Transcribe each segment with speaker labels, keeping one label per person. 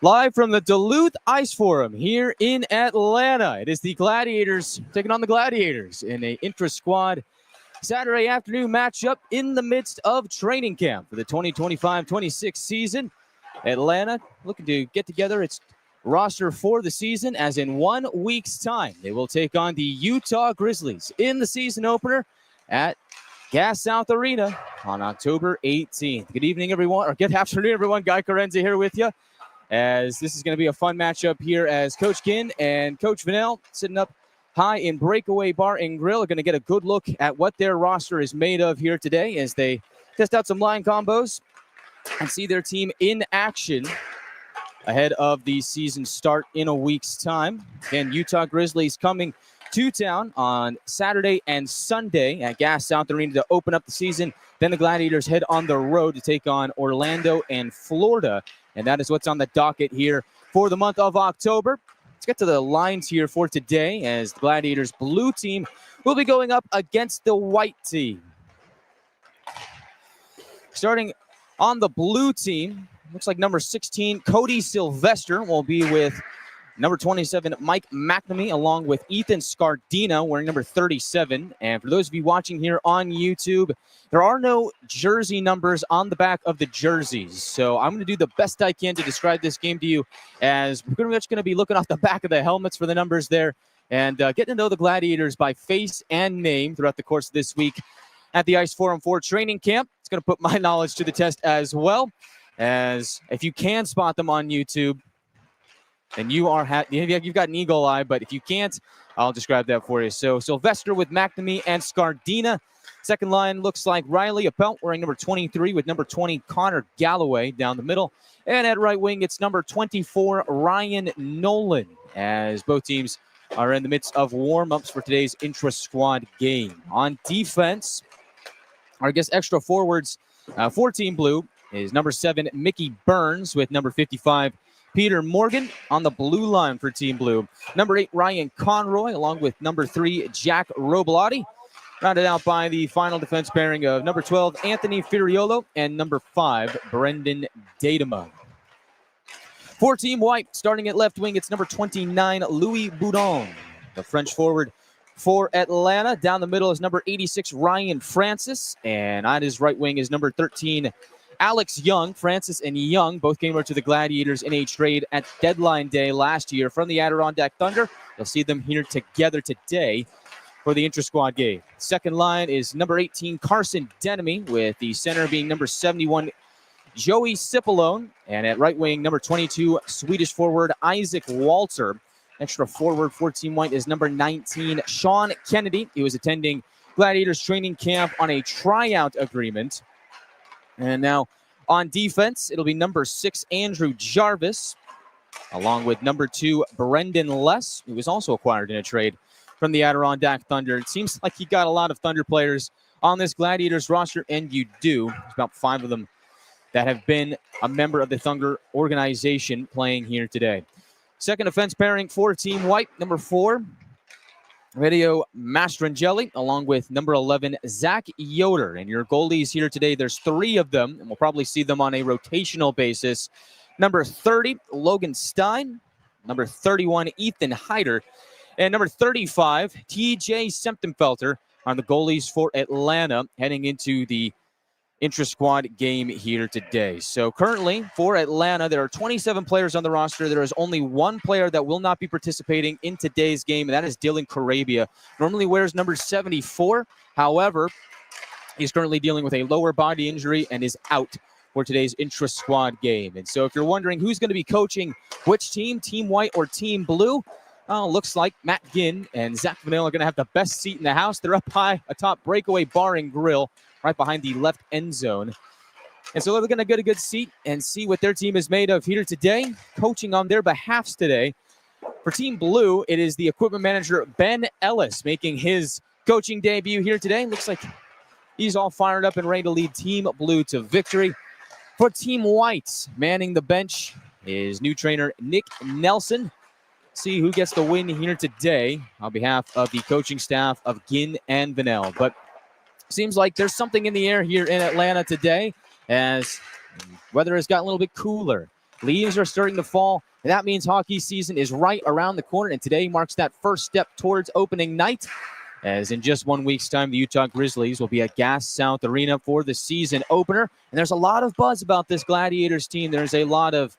Speaker 1: Live from the Duluth Ice Forum here in Atlanta. It is the Gladiators taking on the Gladiators in a intra-squad Saturday afternoon matchup in the midst of training camp for the 2025-26 season. Atlanta looking to get together its roster for the season, as in 1 week's time they will take on the Utah Grizzlies in the season opener at Gas South Arena on October 18th. Good evening, everyone, or good afternoon, everyone. Guy Chiarenza here with you, as this is going to be a fun matchup here, as Coach Ginn and Coach Vanel sitting up high in Breakaway Bar and Grill are going to get a good look at what their roster is made of here today as they test out some line combos and see their team in action ahead of the season start in a week's time. Again, Utah Grizzlies coming to town on Saturday and Sunday at Gas South Arena to open up the season. Then the Gladiators head on the road to take on Orlando and Florida. And that is what's on the docket here for the month of October. Let's get to the lines here for today, as the Gladiators blue team will be going up against the white team. Starting on the blue team, looks like number 16, Cody Sylvester, will be with number 27, Mike McNamee, along with Ethan Scardina, wearing number 37. And for those of you watching here on YouTube, there are no jersey numbers on the back of the jerseys. So I'm going to do the best I can to describe this game to you, as we're pretty much going to be looking off the back of the helmets for the numbers there and getting to know the Gladiators by face and name throughout the course of this week at the Ice Forum 4 training camp. It's going to put my knowledge to the test as well, as if you can spot them on YouTube, and you've got an eagle eye, but if you can't, I'll describe that for you. So Sylvester with McNamee and Scardina. Second line looks like Riley Appelt wearing number 23 with number 20 Connor Galloway down the middle. And at right wing, it's number 24 Ryan Nolan, as both teams are in the midst of warm-ups for today's intra-squad game. On defense, our extra forwards for Team Blue is number 7 Mickey Burns with number 55 Peter Morgan. On the blue line for Team Blue, number 8, Ryan Conroy, along with number 3, Jack Roblotti. Rounded out by the final defense pairing of number 12, Anthony Firiolo, and number 5, Brendan Datema. For Team White, starting at left wing, it's number 29, Louis Boudon, the French forward for Atlanta. Down the middle is number 86, Ryan Francis, and on his right wing is number 13, Alex Young. Francis and Young both came over to the Gladiators in a trade at deadline day last year from the Adirondack Thunder. You'll see them here together today for the intra-squad game. Second line is number 18, Carson Denemy, with the center being number 71, Joey Cipollone. And at right wing, number 22, Swedish forward Isaac Walter. Extra forward for Team White is number 19, Sean Kennedy. He was attending Gladiators training camp on a tryout agreement. And now on defense, it'll be number 6, Andrew Jarvis, along with number 2, Brendan Less, who was also acquired in a trade from the Adirondack Thunder. It seems like you got a lot of Thunder players on this Gladiators roster, and you do. There's about 5 of them that have been a member of the Thunder organization playing here today. Second defense pairing for Team White, number 4, Video Mastrangeli, along with number 11, Zach Yoder. And your goalies here today, there's 3 of them, and we'll probably see them on a rotational basis. Number 30, Logan Stein. Number 31, Ethan Hyder. And number 35, TJ Semptenfelter are the goalies for Atlanta heading into the intra-squad game here today. So currently for Atlanta, there are 27 players on the roster. There is only 1 player that will not be participating in today's game, and that is Dylan Carabia. Normally wears number 74. However, he's currently dealing with a lower body injury and is out for today's intra-squad game. And so if you're wondering who's going to be coaching which team, Team White or Team Blue, looks like Matt Ginn and Zach Vanille are going to have the best seat in the house. They're up high atop Breakaway Bar and Grill, right behind the left end zone. And so they're going to get a good seat and see what their team is made of here today. Coaching on their behalfs today, for Team Blue, it is the equipment manager, Ben Ellis, making his coaching debut here today. Looks like he's all fired up and ready to lead Team Blue to victory. For Team White, manning the bench is new trainer Nick Nelson. See who gets the win here today on behalf of the coaching staff of Ginn and Vanel. But seems like there's something in the air here in Atlanta today, as weather has gotten a little bit cooler. leaves are starting to fall, and that means hockey season is right around the corner, and today marks that first step towards opening night, as in just 1 week's time, the Utah Grizzlies will be at Gas South Arena for the season opener. And there's a lot of buzz about this Gladiators team. There's a lot of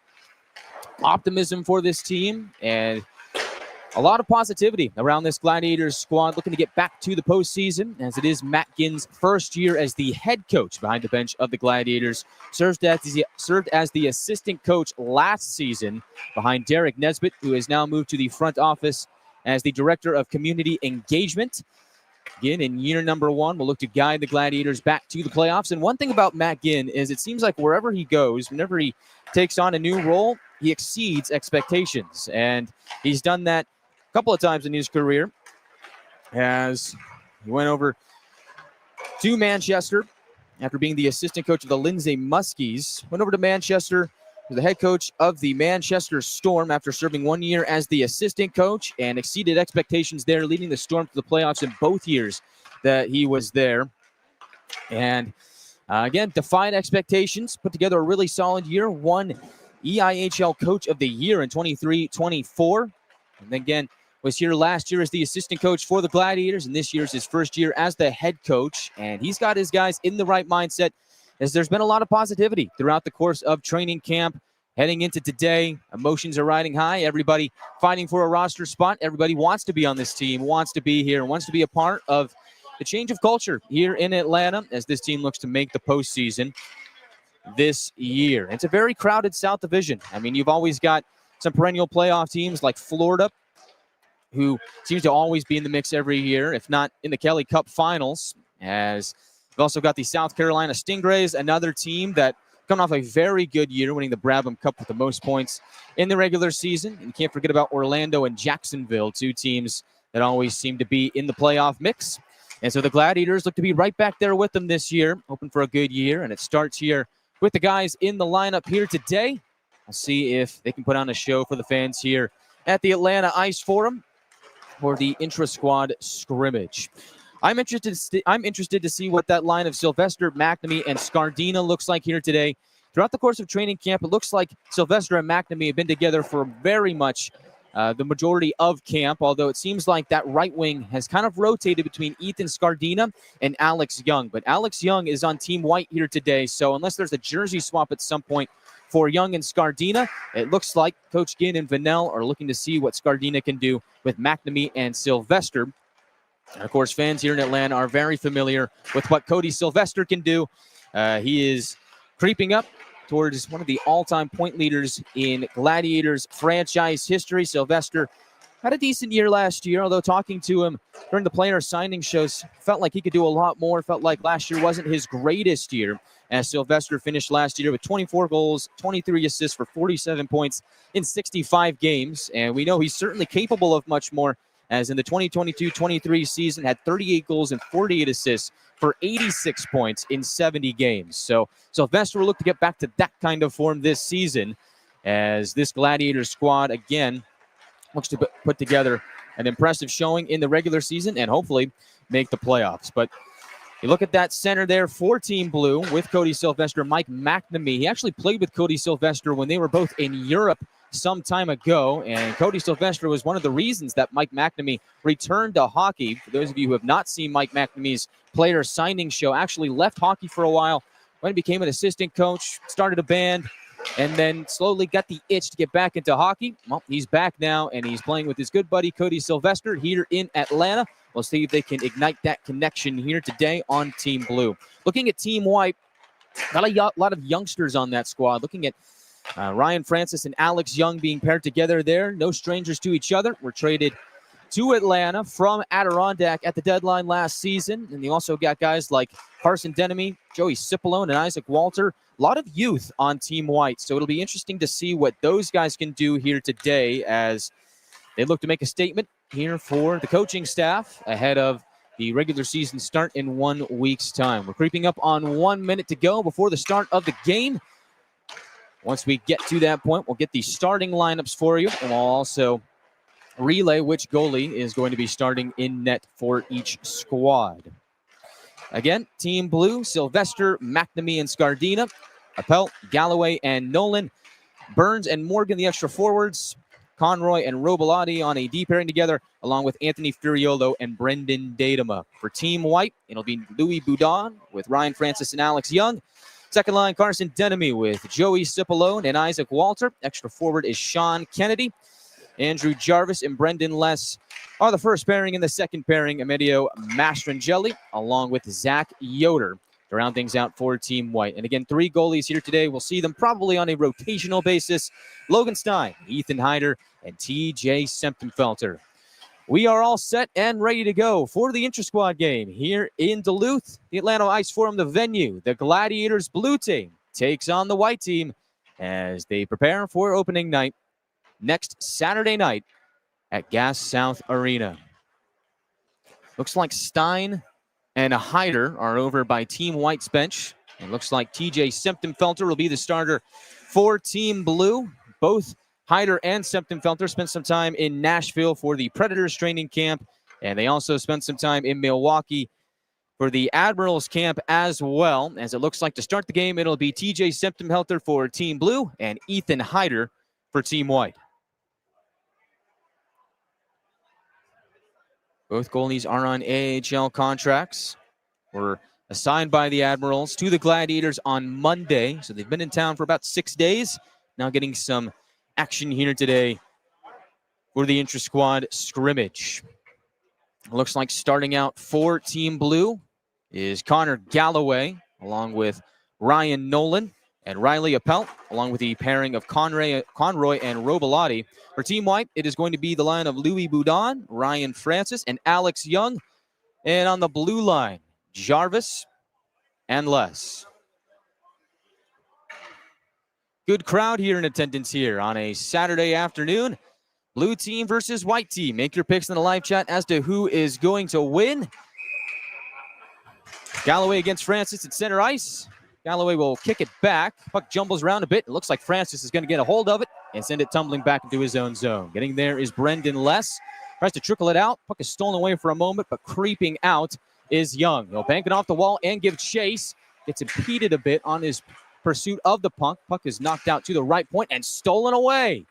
Speaker 1: optimism for this team and a lot of positivity around this Gladiators squad looking to get back to the postseason, as it is Matt Ginn's first year as the head coach behind the bench of the Gladiators. Served as the assistant coach last season behind Derek Nesbitt, who has now moved to the front office as the director of community engagement. Ginn, in year number 1, will look to guide the Gladiators back to the playoffs. And one thing about Matt Ginn is it seems like wherever he goes, whenever he takes on a new role, he exceeds expectations. And he's done that a couple of times in his career, as he went over to Manchester after being the assistant coach of the Lindsay Muskies. Went over to Manchester, the head coach of the Manchester Storm after serving 1 year as the assistant coach, and exceeded expectations there, leading the Storm to the playoffs in both years that he was there. And again, defied expectations, put together a really solid year, won EIHL Coach of the Year in 23-24. And again, was here last year as the assistant coach for the Gladiators, and this year's his first year as the head coach. And he's got his guys in the right mindset, as there's been a lot of positivity throughout the course of training camp. Heading into today, emotions are riding high. Everybody fighting for a roster spot. Everybody wants to be on this team, wants to be here, wants to be a part of the change of culture here in Atlanta as this team looks to make the postseason this year. It's a very crowded South Division. I mean, you've always got some perennial playoff teams like Florida, who seems to always be in the mix every year, if not in the Kelly Cup finals. As we've also got the South Carolina Stingrays, another team that coming off a very good year, winning the Brabham Cup with the most points in the regular season. And you can't forget about Orlando and Jacksonville, two teams that always seem to be in the playoff mix. And so the Gladiators look to be right back there with them this year, hoping for a good year. And it starts here with the guys in the lineup here today. We'll see if they can put on a show for the fans here at the Atlanta Ice Forum for the intra-squad scrimmage. I'm interested to see what that line of Sylvester, McNamee, and Scardina looks like here today. Throughout the course of training camp, it looks like Sylvester and McNamee have been together for very much the majority of camp, although it seems like that right wing has kind of rotated between Ethan Scardina and Alex Young. But Alex Young is on Team White here today, so unless there's a jersey swap at some point for Young and Scardina, it looks like Coach Ginn and Vanell are looking to see what Scardina can do with McNamee and Sylvester. And of course, fans here in Atlanta are very familiar with what Cody Sylvester can do. He is creeping up towards one of the all-time point leaders in Gladiators franchise history. Sylvester had a decent year last year, although talking to him during the player signing shows, felt like he could do a lot more. Felt like last year wasn't his greatest year, as Sylvester finished last year with 24 goals, 23 assists for 47 points in 65 games. And we know he's certainly capable of much more, as in the 2022-23 season had 38 goals and 48 assists for 86 points in 70 games. So Sylvester will look to get back to that kind of form this season, as this Gladiators squad, again, looks to put together an impressive showing in the regular season and hopefully make the playoffs. But you look at that center there for Team Blue with Cody Sylvester, Mike McNamee. He actually played with Cody Sylvester when they were both in Europe some time ago, and Cody Sylvester was one of the reasons that Mike McNamee returned to hockey. For those of you who have not seen Mike McNamee's player signing show, actually left hockey for a while, when he became an assistant coach, started a band, and then slowly got the itch to get back into hockey. Well, he's back now, and he's playing with his good buddy Cody Sylvester here in Atlanta. We'll see if they can ignite that connection here today on Team Blue. Looking at Team White, got a lot of youngsters on that squad. Looking at Ryan Francis and Alex Young being paired together there. No strangers to each other. Were traded to Atlanta from Adirondack at the deadline last season. And you also got guys like Carson Denemy, Joey Cipollone, and Isaac Walter. A lot of youth on Team White. So it'll be interesting to see what those guys can do here today as they look to make a statement here for the coaching staff ahead of the regular season start in 1 week's time. We're creeping up on 1 minute to go before the start of the game. Once we get to that point, we'll get the starting lineups for you, and we'll also relay which goalie is going to be starting in net for each squad. Again, Team Blue, Sylvester, McNamee, and Scardina, Appel, Galloway, and Nolan. Burns and Morgan, the extra forwards. Conroy and Robilotti on a D pairing together, along with Anthony Furiolo and Brendan Datema. For Team White, it'll be Louis Boudon with Ryan Francis and Alex Young. Second line, Carson Denemy with Joey Cipollone and Isaac Walter. Extra forward is Sean Kennedy. Andrew Jarvis and Brendan Less are the first pairing. In the second pairing, Emilio Mastrangeli, along with Zach Yoder, to round things out for Team White. And again, 3 goalies here today. We'll see them probably on a rotational basis. Logan Stein, Ethan Heider, and TJ Semptenfelter. We are all set and ready to go for the Intrasquad game here in Duluth. The Atlanta Ice Forum, the venue. The Gladiators Blue team takes on the White team as they prepare for opening night next Saturday night at Gas South Arena. Looks like Stein and Heider are over by Team White's bench. It looks like TJ Semptenfelter will be the starter for Team Blue. Both Heider and Semptenfelter spent some time in Nashville for the Predators training camp, and they also spent some time in Milwaukee for the Admirals camp as well. As it looks like to start the game, it'll be TJ Semptenfelter for Team Blue and Ethan Heider for Team White. Both goalies are on AHL contracts. Were assigned by the Admirals to the Gladiators on Monday, so they've been in town for about 6 days. Now getting some action here today for the Intrasquad scrimmage. It looks like starting out for Team Blue is Connor Galloway, along with Ryan Nolan and Riley Appelt, along with the pairing of Conroy and Robilotti. For Team White, it is going to be the line of Louis Boudon, Ryan Francis, and Alex Young. And on the blue line, Jarvis and Les. Good crowd here in attendance here on a Saturday afternoon. Blue team versus White team. Make your picks in the live chat as to who is going to win. Galloway against Francis at center ice. Galloway will kick it back. Puck jumbles around a bit. It looks like Francis is going to get a hold of it and send it tumbling back into his own zone. Getting there is Brendan Less. Tries to trickle it out. Puck is stolen away for a moment, but creeping out is Young. He'll bank it off the wall and give chase. Gets impeded a bit on his pursuit of the puck. Puck is knocked out to the right point and stolen away.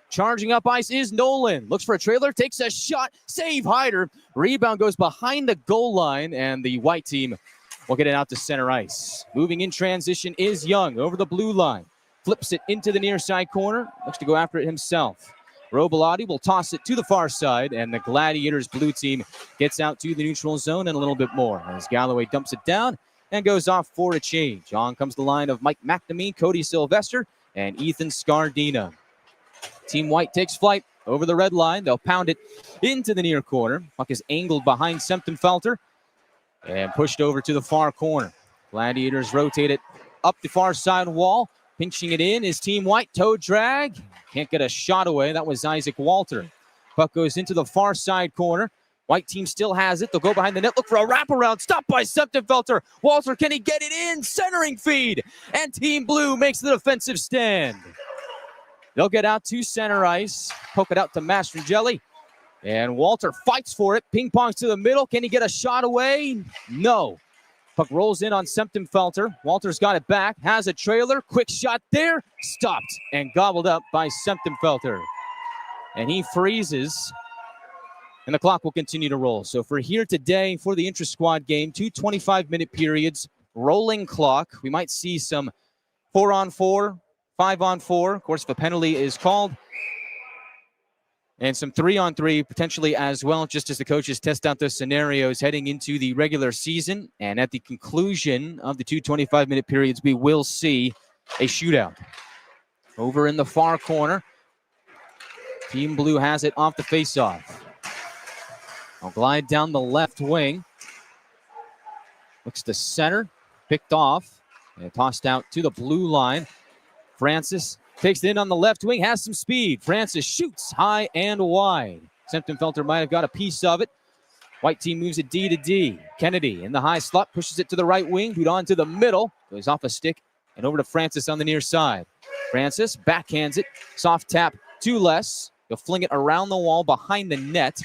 Speaker 1: Charging up ice is Nolan. Looks for a trailer, takes a shot. Save Heider. Rebound goes behind the goal line, and the White team will get it out to center ice. Moving in transition is Young over the blue line. Flips it into the near side corner. Looks to go after it himself. Robilotti will toss it to the far side, and the Gladiators Blue team gets out to the neutral zone and a little bit more as Galloway dumps it down and goes off for a change. On comes the line of Mike McNamee, Cody Sylvester, and Ethan Scardina. Team White takes flight over the red line. They'll pound it into the near corner. Puck is angled behind Semptenfelter and pushed over to the far corner. Gladiators rotate it up the far side wall. Pinching it in is Team White. Toe drag. Can't get a shot away. That was Isaac Walter. Puck goes into the far side corner. White team still has it. They'll go behind the net. Look for a wraparound. Stopped by Semptenfelter. Walter, can he get it in? Centering feed. And Team Blue makes the defensive stand. They'll get out to center ice. Poke it out to Mastrangeli. And Walter fights for it. Ping pongs to the middle. Can he get a shot away? No. Puck rolls in on Semptenfelter. Walter's got it back. Has a trailer. Quick shot there. Stopped and gobbled up by Semptenfelter. And he freezes. And the clock will continue to roll. So for here today, for the Intrasquad game, 2 25-minute periods, rolling clock. We might see some 4-on-4, 5-on-4. Of course, if a penalty is called. And some 3-on-3 potentially as well, just as the coaches test out those scenarios heading into the regular season. And at the conclusion of the 2 25-minute periods, we will see a shootout. Over in the far corner, Team Blue has it off the faceoff. I'll glide down the left wing. Looks to center. Picked off. And tossed out to the blue line. Francis takes it in on the left wing. Has some speed. Francis shoots high and wide. Semptenfelter might have got a piece of it. White team moves it D to D. Kennedy in the high slot. Pushes it to the right wing. Boudon to the middle. Goes off a stick. And over to Francis on the near side. Francis backhands it. Soft tap to Les. They'll fling it around the wall behind the net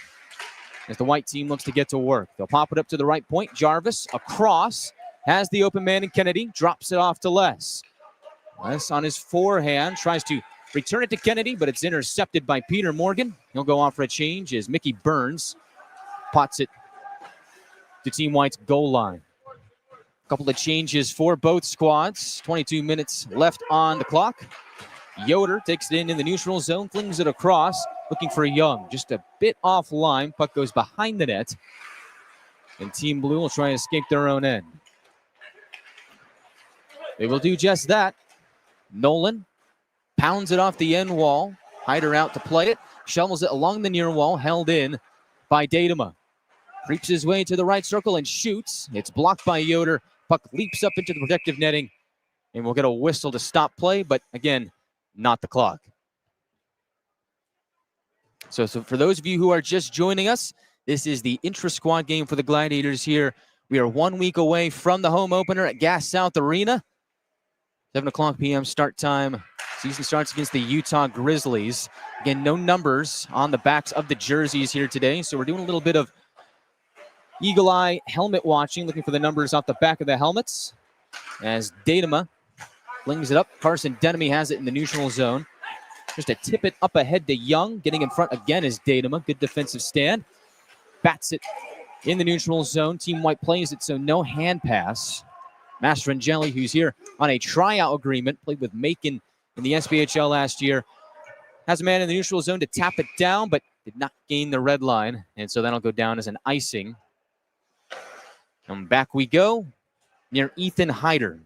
Speaker 1: as the White team looks to get to work. They'll pop it up to the right point. Jarvis across. Has the open man in Kennedy. Drops it off to Les. Les on his forehand. Tries to return it to Kennedy, but it's intercepted by Peter Morgan. He'll go off for a change as Mickey Burns pots it to Team White's goal line. A couple of changes for both squads. 22 minutes left on the clock. Yoder takes it in the neutral zone, flings it across, looking for Young. Just a bit offline. Puck goes behind the net. And Team Blue will try and escape their own end. They will do just that. Nolan pounds it off the end wall. Hyder out to play it. Shovels it along the near wall, held in by Datema. Creeps his way to the right circle and shoots. It's blocked by Yoder. Puck leaps up into the protective netting. And we'll get a whistle to stop play, but again, not the clock. So for those of you who are just joining us, this is the intra-squad game for the Gladiators here. We are 1 week away from the home opener at Gas South Arena. 7 o'clock p.m. start time. Season starts against the Utah Grizzlies. Again, no numbers on the backs of the jerseys here today, so we're doing a little bit of eagle-eye helmet watching, looking for the numbers off the back of the helmets. As Datema flings it up, Carson Denemy has it in the neutral zone. Just a tip it up ahead to Young. Getting in front again is Datema. Good defensive stand. Bats it in the neutral zone. Team White plays it, so no hand pass. Mastrangeli, who's here on a tryout agreement, played with Macon in the SPHL last year, has a man in the neutral zone to tap it down, but did not gain the red line, and so that'll go down as an icing. And back we go near Ethan Hyder.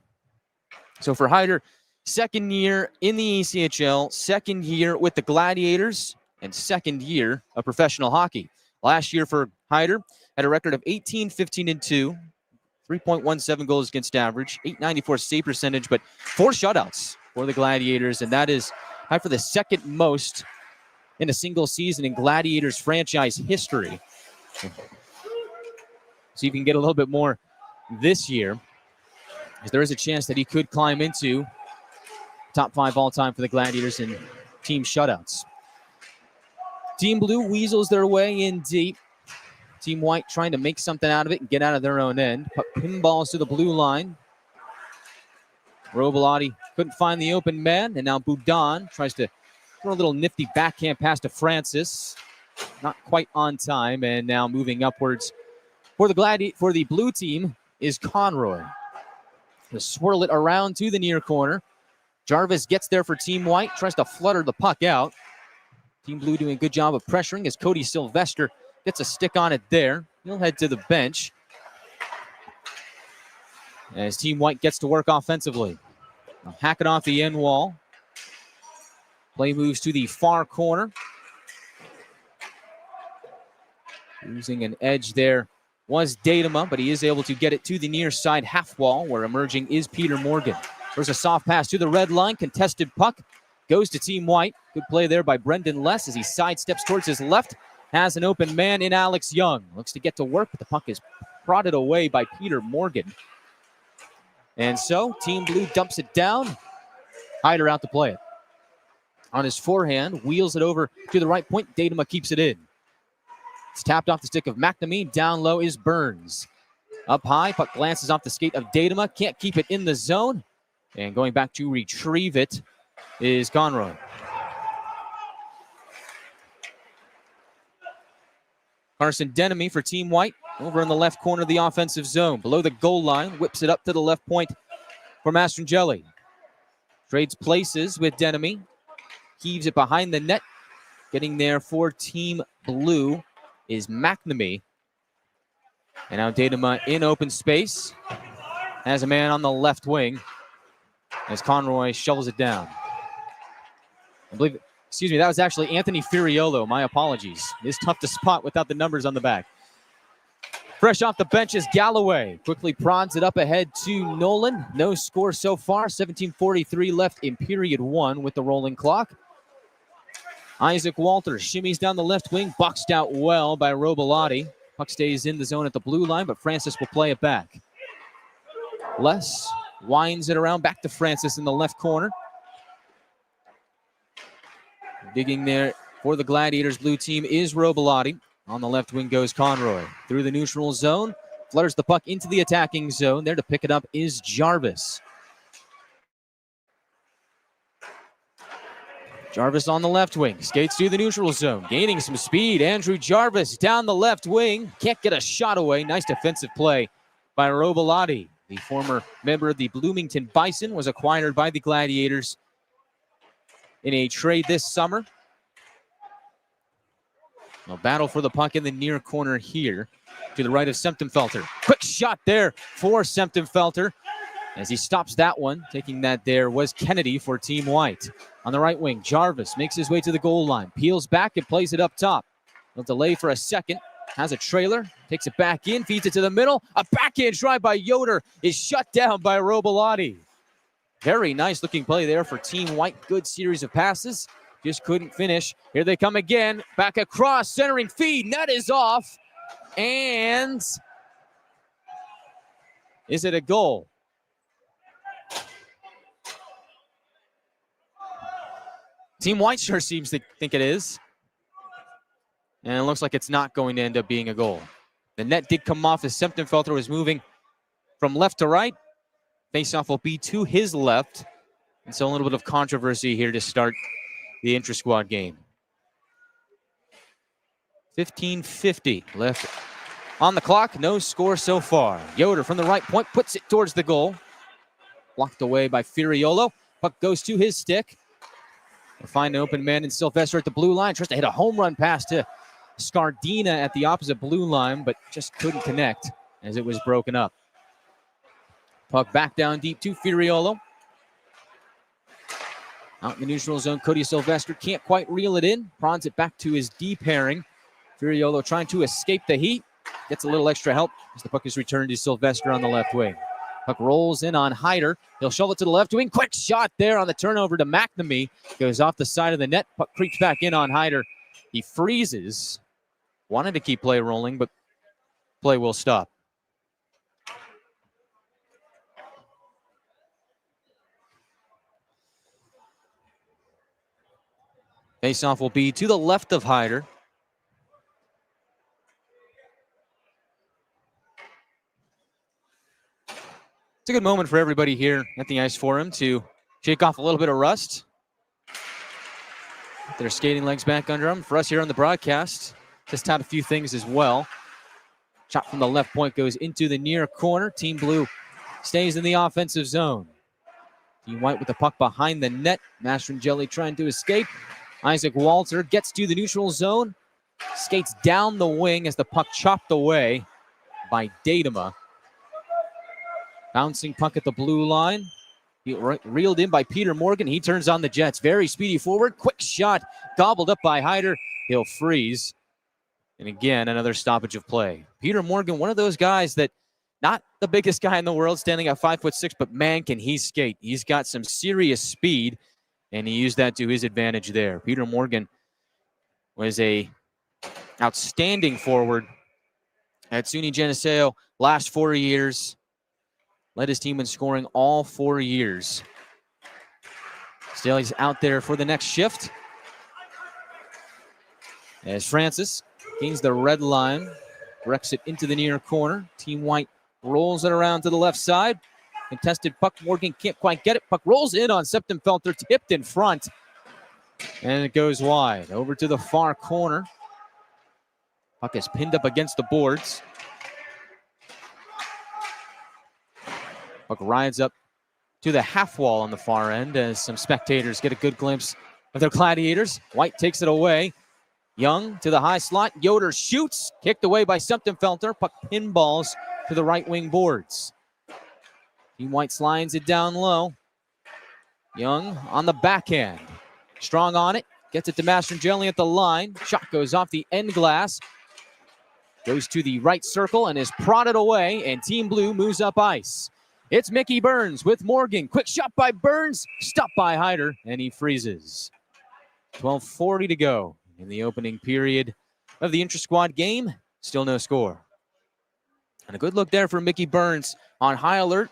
Speaker 1: So for Hyder, second year in the ECHL, second year with the Gladiators, and second year of professional hockey. Last year for Hyder, had a record of 18-15-2, 3.17 goals against average, .894 save percentage, but 4 shutouts for the Gladiators, and that is high for the second most in a single season in Gladiators franchise history. See if you can get a little bit more this year, because there is a chance that he could climb into top 5 all-time for the Gladiators in team shutouts. Team Blue weasels their way in deep. Team White trying to make something out of it and get out of their own end. Puck pinballs to the blue line. Robilotti couldn't find the open man, and now Boudon tries to throw a little nifty backhand pass to Francis. Not quite on time, and now moving upwards for the blue team is Conroy. To swirl it around to the near corner. Jarvis gets there for Team White, tries to flutter the puck out. Team Blue doing a good job of pressuring as Cody Sylvester gets a stick on it there. He'll head to the bench as Team White gets to work offensively. Now hack it off the end wall. Play moves to the far corner. Losing an edge there was Datema, but he is able to get it to the near side half wall, where emerging is Peter Morgan. There's a soft pass to the red line. Contested puck goes to Team White. Good play there by Brendan Less as he sidesteps towards his left. Has an open man in Alex Young. Looks to get to work, but the puck is prodded away by Peter Morgan. And so Team Blue dumps it down. Hyder out to play it. On his forehand, wheels it over to the right point. Datema keeps it in. It's tapped off the stick of McNamee. Down low is Burns. Up high, puck glances off the skate of Datema. Can't keep it in the zone. And going back to retrieve it is Conroy. Carson Denemy for Team White over in the left corner of the offensive zone. Below the goal line, whips it up to the left point for Mastrangeli. Trades places with Denemy. Heaves it behind the net. Getting there for Team Blue is McNamee. And now Datema in open space. Has a man on the left wing as Conroy shovels it down. I believe, that was actually Anthony Furiolo. My apologies. It's tough to spot without the numbers on the back. Fresh off the bench is Galloway. Quickly prods it up ahead to Nolan. No score so far. 17:43 left in period 1 with the rolling clock. Isaac Walters shimmies down the left wing. Boxed out well by Robilotti. Puck stays in the zone at the blue line, but Francis will play it back. Les winds it around back to Francis in the left corner. Digging there for the Gladiators blue team is Robilotti. On the left wing goes Conroy. Through the neutral zone, flutters the puck into the attacking zone. There to pick it up is Jarvis. Jarvis on the left wing, skates through the neutral zone, gaining some speed. Andrew Jarvis down the left wing, can't get a shot away. Nice defensive play by Robilotti. The former member of the Bloomington Bison was acquired by the Gladiators in a trade this summer. A battle for the puck in the near corner here to the right of Semptimphelter. Quick shot there for Semptimphelter as he stops that one. Taking that there was Kennedy for Team White. On the right wing, Jarvis makes his way to the goal line, peels back and plays it up top. He'll delay for a second, has a trailer, takes it back in, feeds it to the middle. A backhand drive by Yoder is shut down by Robilotti. Very nice looking play there for Team White. Good series of passes, just couldn't finish. Here they come again, back across, centering feed, net is off. And is it a goal? Team White sure seems to think it is. And it looks like it's not going to end up being a goal. The net did come off as Semptimphelter was moving from left to right. Faceoff will be to his left. And so a little bit of controversy here to start the Intrasquad game. 15:50 left on the clock. No score so far. Yoder from the right point puts it towards the goal. Blocked away by Furiolo. Puck goes to his stick. We'll find an open man in Sylvester at the blue line. Tries to hit a home run pass to Scardina at the opposite blue line, but just couldn't connect as it was broken up. Puck back down deep to Furiolo. Out in the neutral zone, Cody Sylvester can't quite reel it in. Prawns it back to his D pairing. Furiolo trying to escape the heat. Gets a little extra help as the puck is returned to Sylvester on the left wing. Puck rolls in on Hyder. He'll shovel it to the left wing. Quick shot there on the turnover to McNamee. Goes off the side of the net. Puck creeps back in on Hyder. He freezes. Wanted to keep play rolling, but play will stop. Faceoff will be to the left of Hyder. It's a good moment for everybody here at the ice for him to shake off a little bit of rust. Get their skating legs back under them. For us here on the broadcast, just out a few things as well. Shot from the left point goes into the near corner. Team Blue stays in the offensive zone. Team White with the puck behind the net. Mastrangeli trying to escape. Isaac Walter gets to the neutral zone. Skates down the wing as the puck chopped away by Datema. Bouncing puck at the blue line. He reeled in by Peter Morgan. He turns on the Jets. Very speedy forward. Quick shot. Gobbled up by Hyder. He'll freeze. And again, another stoppage of play. Peter Morgan, one of those guys that, not the biggest guy in the world, standing at 5'6", but man, can he skate. He's got some serious speed, and he used that to his advantage there. Peter Morgan was a outstanding forward at SUNY Geneseo last 4 years. Led his team in scoring all 4 years. Still, he's out there for the next shift. As Francis gains the red line, wrecks it into the near corner. Team White rolls it around to the left side. Contested puck. Morgan can't quite get it. Puck rolls in on Semptimphelter, tipped in front. And it goes wide. Over to the far corner. Puck is pinned up against the boards. Puck rides up to the half wall on the far end as some spectators get a good glimpse of their Gladiators. White takes it away. Young to the high slot. Yoder shoots. Kicked away by Semptimphelter. Puck pinballs to the right wing boards. Team White slides it down low. Young on the backhand. Strong on it. Gets it to Mastrangeli at the line. Shot goes off the end glass. Goes to the right circle and is prodded away. And Team Blue moves up ice. It's Mickey Burns with Morgan. Quick shot by Burns. Stopped by Hyder. And he freezes. 12:40 to go in the opening period of the Intrasquad game. Still no score. And a good look there for Mickey Burns on high alert.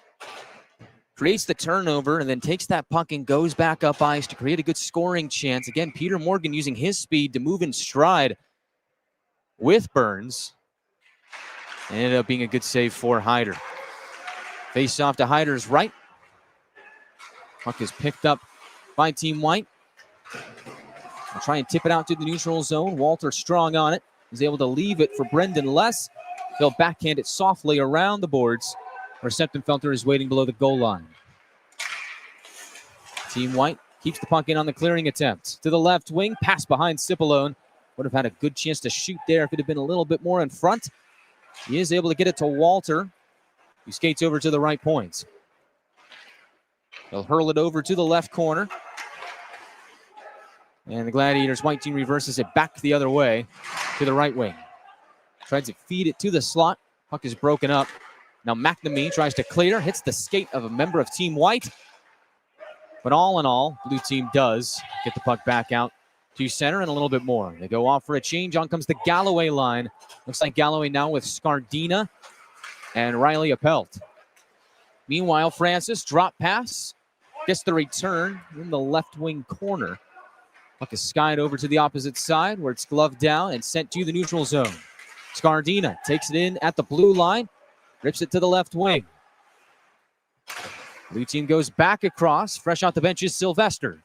Speaker 1: Creates the turnover and then takes that puck and goes back up ice to create a good scoring chance. Again, Peter Morgan using his speed to move in stride with Burns. And ended up being a good save for Hyder. Face off to Hyder's right. Puck is picked up by Team White. They'll try and tip it out to the neutral zone. Walter strong on it. Is able to leave it for Brendan Less. He'll backhand it softly around the boards where Septenfelter is waiting below the goal line. Team White keeps the puck in on the clearing attempt. To the left wing, pass behind Cipollone. Would have had a good chance to shoot there if it had been a little bit more in front. He is able to get it to Walter, who skates over to the right point. He'll hurl it over to the left corner. And the Gladiators white team reverses it back the other way to the right wing. Tries to feed it to the slot. Puck is broken up. Now McNamee tries to clear, hits the skate of a member of Team White. But all in all, blue team does get the puck back out to center and a little bit more. They go off for a change. On comes the Galloway line. Looks like Galloway now with Scardina and Riley Appelt. Meanwhile, Francis, drop pass, gets the return in the left wing corner. Puck is skied over to the opposite side where it's gloved down and sent to the neutral zone. Scardina takes it in at the blue line, rips it to the left wing. Blue team goes back across. Fresh off the bench is Sylvester.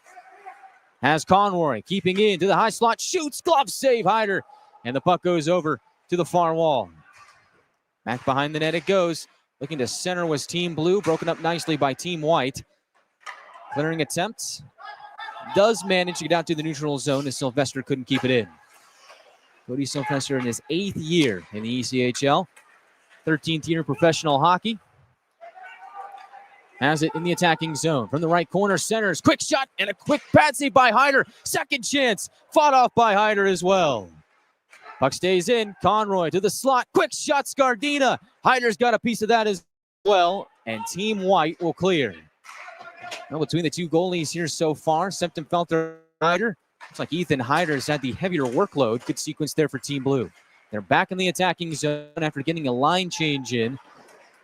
Speaker 1: Has Conroy keeping in to the high slot, shoots, glove save, Hyder. And the puck goes over to the far wall. Back behind the net it goes. Looking to center was Team Blue, broken up nicely by Team White. Clearing attempts. Does manage to get out to the neutral zone as Sylvester couldn't keep it in. Cody Sylvester in his 8th year in the ECHL. 13th year professional hockey. Has it in the attacking zone. From the right corner, centers. Quick shot and a quick pad save by Hyder. Second chance. Fought off by Hyder as well. Puck stays in. Conroy to the slot. Quick shot, Scardina. Hyder's got a piece of that as well. And Team White will clear. Well, between the two goalies here so far, Septenfelter, Hyder. Looks like Ethan Hyder's had the heavier workload. Good sequence there for Team Blue. They're back in the attacking zone after getting a line change in.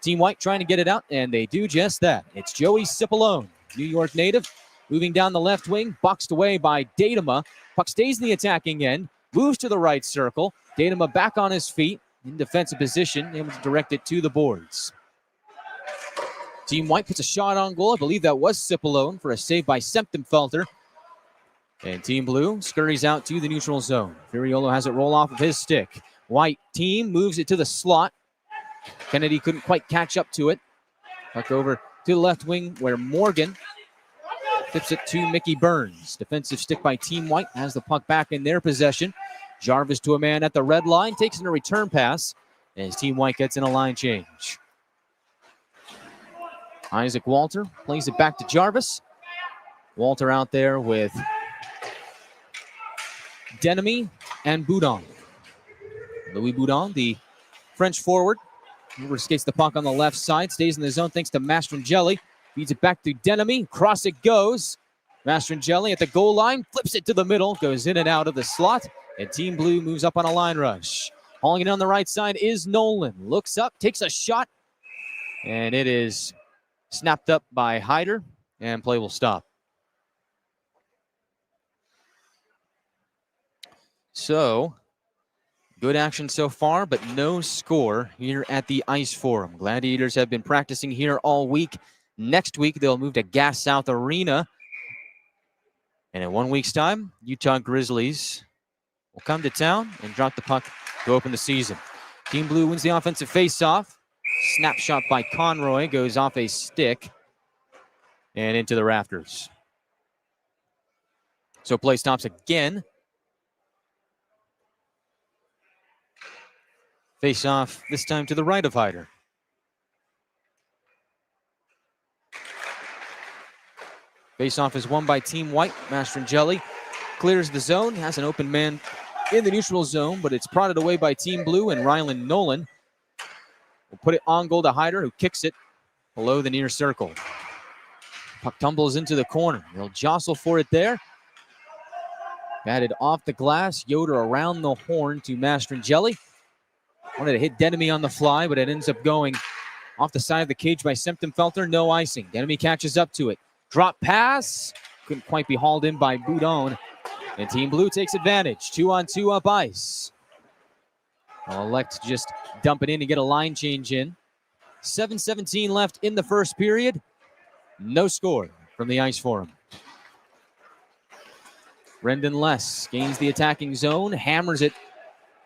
Speaker 1: Team White trying to get it out, and they do just that. It's Joey Cipollone, New York native, moving down the left wing, boxed away by Datema. Puck stays in the attacking end, moves to the right circle. Datema back on his feet in defensive position, able to direct it to the boards. Team White puts a shot on goal. I believe that was Cipollone for a save by Septenfelter. And Team Blue scurries out to the neutral zone. Furiolo has it roll off of his stick. White team moves it to the slot. Kennedy couldn't quite catch up to it. Puck over to the left wing where Morgan tips it to Mickey Burns. Defensive stick by Team White has the puck back in their possession. Jarvis to a man at the red line, takes in a return pass as Team White gets in a line change. Isaac Walter plays it back to Jarvis. Walter out there with Denemy and Boudon. Louis Boudon, the French forward, who skates the puck on the left side, stays in the zone thanks to Mastrangeli. Feeds it back to Denemy. Cross it goes. Mastrangeli at the goal line, flips it to the middle, goes in and out of the slot, and Team Blue moves up on a line rush. Hauling it on the right side is Nolan. Looks up, takes a shot, and it is snapped up by Hyder, and play will stop. So, good action so far, but no score here at the Ice Forum. Gladiators have been practicing here all week. Next week, they'll move to Gas South Arena. And in 1 week's time, Utah Grizzlies will come to town and drop the puck to open the season. Team Blue wins the offensive faceoff. Snapshot by Conroy goes off a stick and into the rafters. So play stops again. Face off this time to the right of Hyder. Face off is won by Team White. Mastrangeli clears the zone, has an open man in the neutral zone, but it's prodded away by Team Blue, and Rylan Nolan will put it on goal to Hyder, who kicks it below the near circle. Puck tumbles into the corner. They'll jostle for it there. Batted off the glass. Yoder around the horn to Mastrangeli. Wanted to hit Denemy on the fly, but it ends up going off the side of the cage by Septenfelter. No icing. Denemy catches up to it. Drop pass. Couldn't quite be hauled in by Boudon. And Team Blue takes advantage. 2-on-2 up ice. I'll elect to just dump it in to get a line change in. 7:17 left in the first period. No score from the Ice Forum. Brendan Less gains the attacking zone, hammers it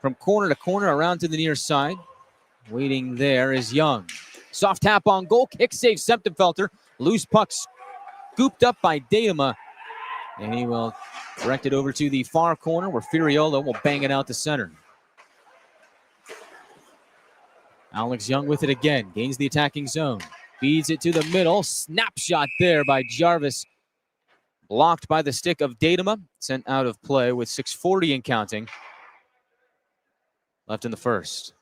Speaker 1: from corner to corner around to the near side. Waiting there is Young. Soft tap on goal, kick save Septemfelter. Loose puck scooped up by Datima. And he will direct it over to the far corner where Furiolo will bang it out to center. Alex Young with it again, gains the attacking zone. Feeds it to the middle, snapshot there by Jarvis. Blocked by the stick of Datima, sent out of play with 6:40 and counting left in the first.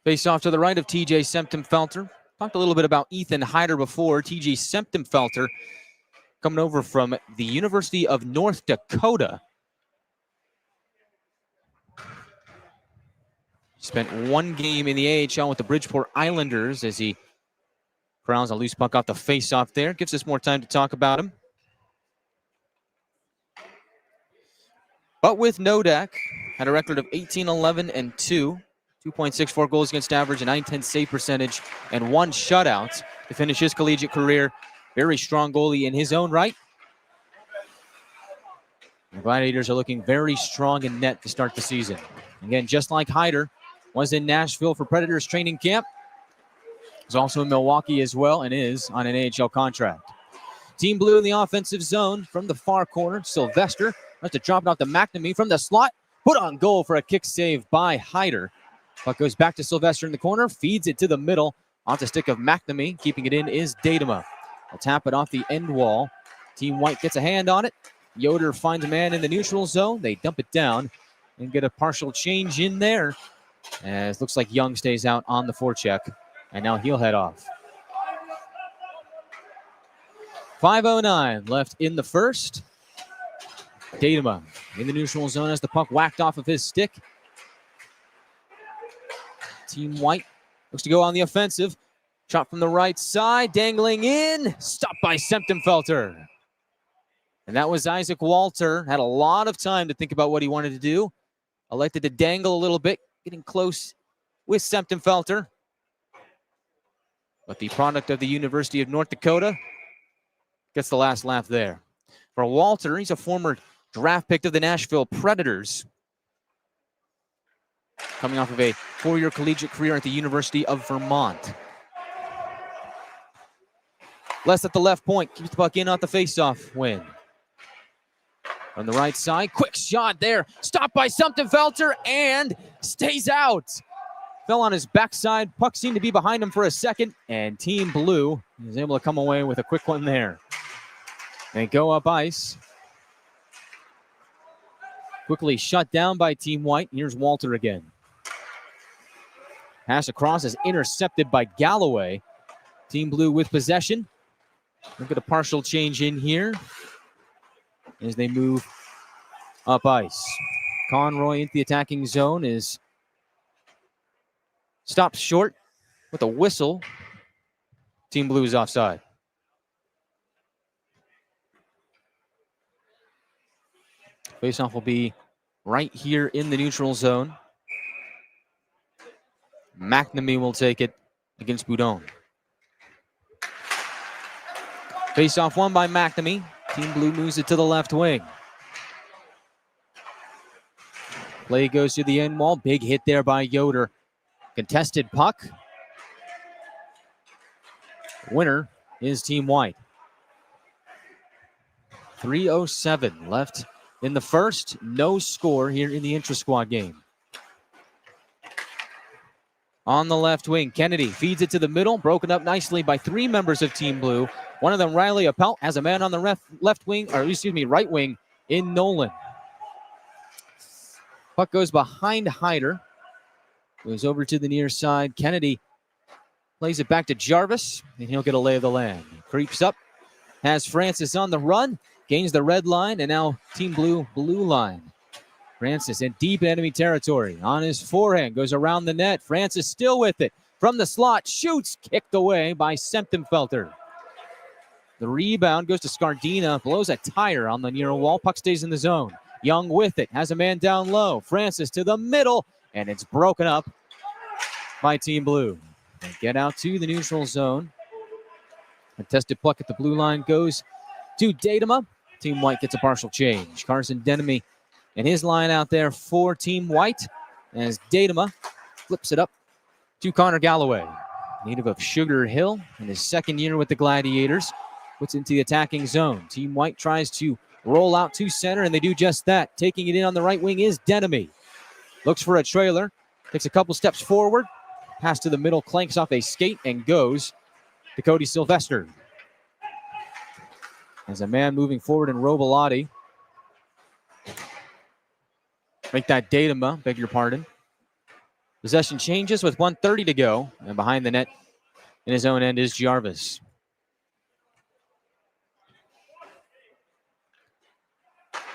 Speaker 1: Face off to the right of TJ Septemfelter. Talked a little bit about Ethan Hyder before. TJ Septemfelter coming over from the University of North Dakota. Spent one game in the AHL with the Bridgeport Islanders as he corrals a loose puck off the face-off there. Gives us more time to talk about him. But with Nodak, had a record of 18-11-2, 2.64 goals against average, a .910 save percentage, and 1 shutout to finish his collegiate career. Very strong goalie in his own right. The Gladiators are looking very strong in net to start the season. Again, just like Hyder, was in Nashville for Predators training camp. He's also in Milwaukee as well and is on an AHL contract. Team Blue in the offensive zone from the far corner. Sylvester has to drop it off to McNamee from the slot. Put on goal for a kick save by Hyder. Puck goes back to Sylvester in the corner. Feeds it to the middle. Off the stick of McNamee. Keeping it in is Datima. I'll tap it off the end wall. Team White gets a hand on it. Yoder finds a man in the neutral zone. They dump it down and get a partial change in there. As looks like Young stays out on the forecheck. And now he'll head off. 5:09 left in the first. Datima in the neutral zone as the puck whacked off of his stick. Team White looks to go on the offensive. Shot from the right side, dangling in. Stopped by Septemfelter. And that was Isaac Walter. Had a lot of time to think about what he wanted to do. Elected to dangle a little bit, getting close with Septemfelter. But the product of the University of North Dakota gets the last laugh there. For Walter, he's a former draft pick of the Nashville Predators. Coming off of a 4-year collegiate career at the University of Vermont. Less at the left point. Keeps the puck in off the faceoff win. On the right side, quick shot there. Stopped by Septemfelter and stays out. Fell on his backside. Puck seemed to be behind him for a second. And Team Blue is able to come away with a quick one there. They go up ice. Quickly shut down by Team White. Here's Walter again. Pass across is intercepted by Galloway. Team Blue with possession. Look at a partial change in here as they move up ice. Conroy into the attacking zone is stopped short with a whistle. Team Blue is offside. Faceoff will be right here in the neutral zone. McNamee will take it against Boudon. Faceoff won by McNamee. Team Blue moves it to the left wing. Play goes to the end wall. Big hit there by Yoder. Contested puck. Winner is Team White. 3:07 left in the first. No score here in the Intrasquad game. On the left wing, Kennedy feeds it to the middle. Broken up nicely by 3 members of Team Blue. One of them, Riley Appelt, has a man on the left wing, or excuse me, right wing in Nolan. Puck goes behind Hyder. Goes over to the near side. Kennedy plays it back to Jarvis, and he'll get a lay of the land. Creeps up, has Francis on the run, gains the red line, and now Team Blue, blue line. Francis in deep enemy territory. On his forehand, goes around the net. Francis still with it. From the slot, shoots, kicked away by Septemfelter. The rebound goes to Scardina, blows a tire on the near wall. Puck stays in the zone. Young with it, has a man down low. Francis to the middle, and it's broken up by Team Blue. They get out to the neutral zone. Contested pluck at the blue line goes to Datema. Team White gets a partial change. Carson Denemy and his line out there for Team White as Datema flips it up to Connor Galloway. Native of Sugar Hill in his second year with the Gladiators. Puts into the attacking zone. Team White tries to roll out to center, and they do just that. Taking it in on the right wing is Denemy. Looks for a trailer. Takes a couple steps forward. Pass to the middle, clanks off a skate, and goes to Cody Sylvester. As a man moving forward in Robilotti. Make that Datema, beg your pardon. Possession changes with 1:30 to go. And behind the net in his own end is Jarvis.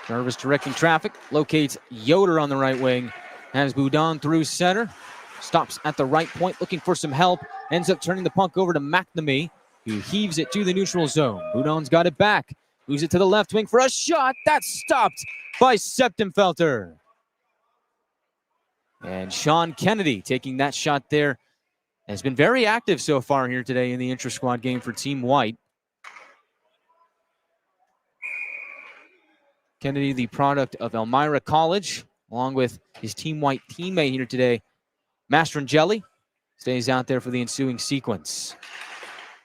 Speaker 1: Jarvis directing traffic. Locates Yoder on the right wing. Has Boudon through center. Stops at the right point looking for some help. Ends up turning the puck over to McNamee, who heaves it to the neutral zone. Boudon's got it back. Moves it to the left wing for a shot. That's stopped by Septemfelter. And Sean Kennedy taking that shot there. Has been very active so far here today in the intra-squad game for Team White. Kennedy, the product of Elmira College, along with his Team White teammate here today, Mastrangeli, stays out there for the ensuing sequence.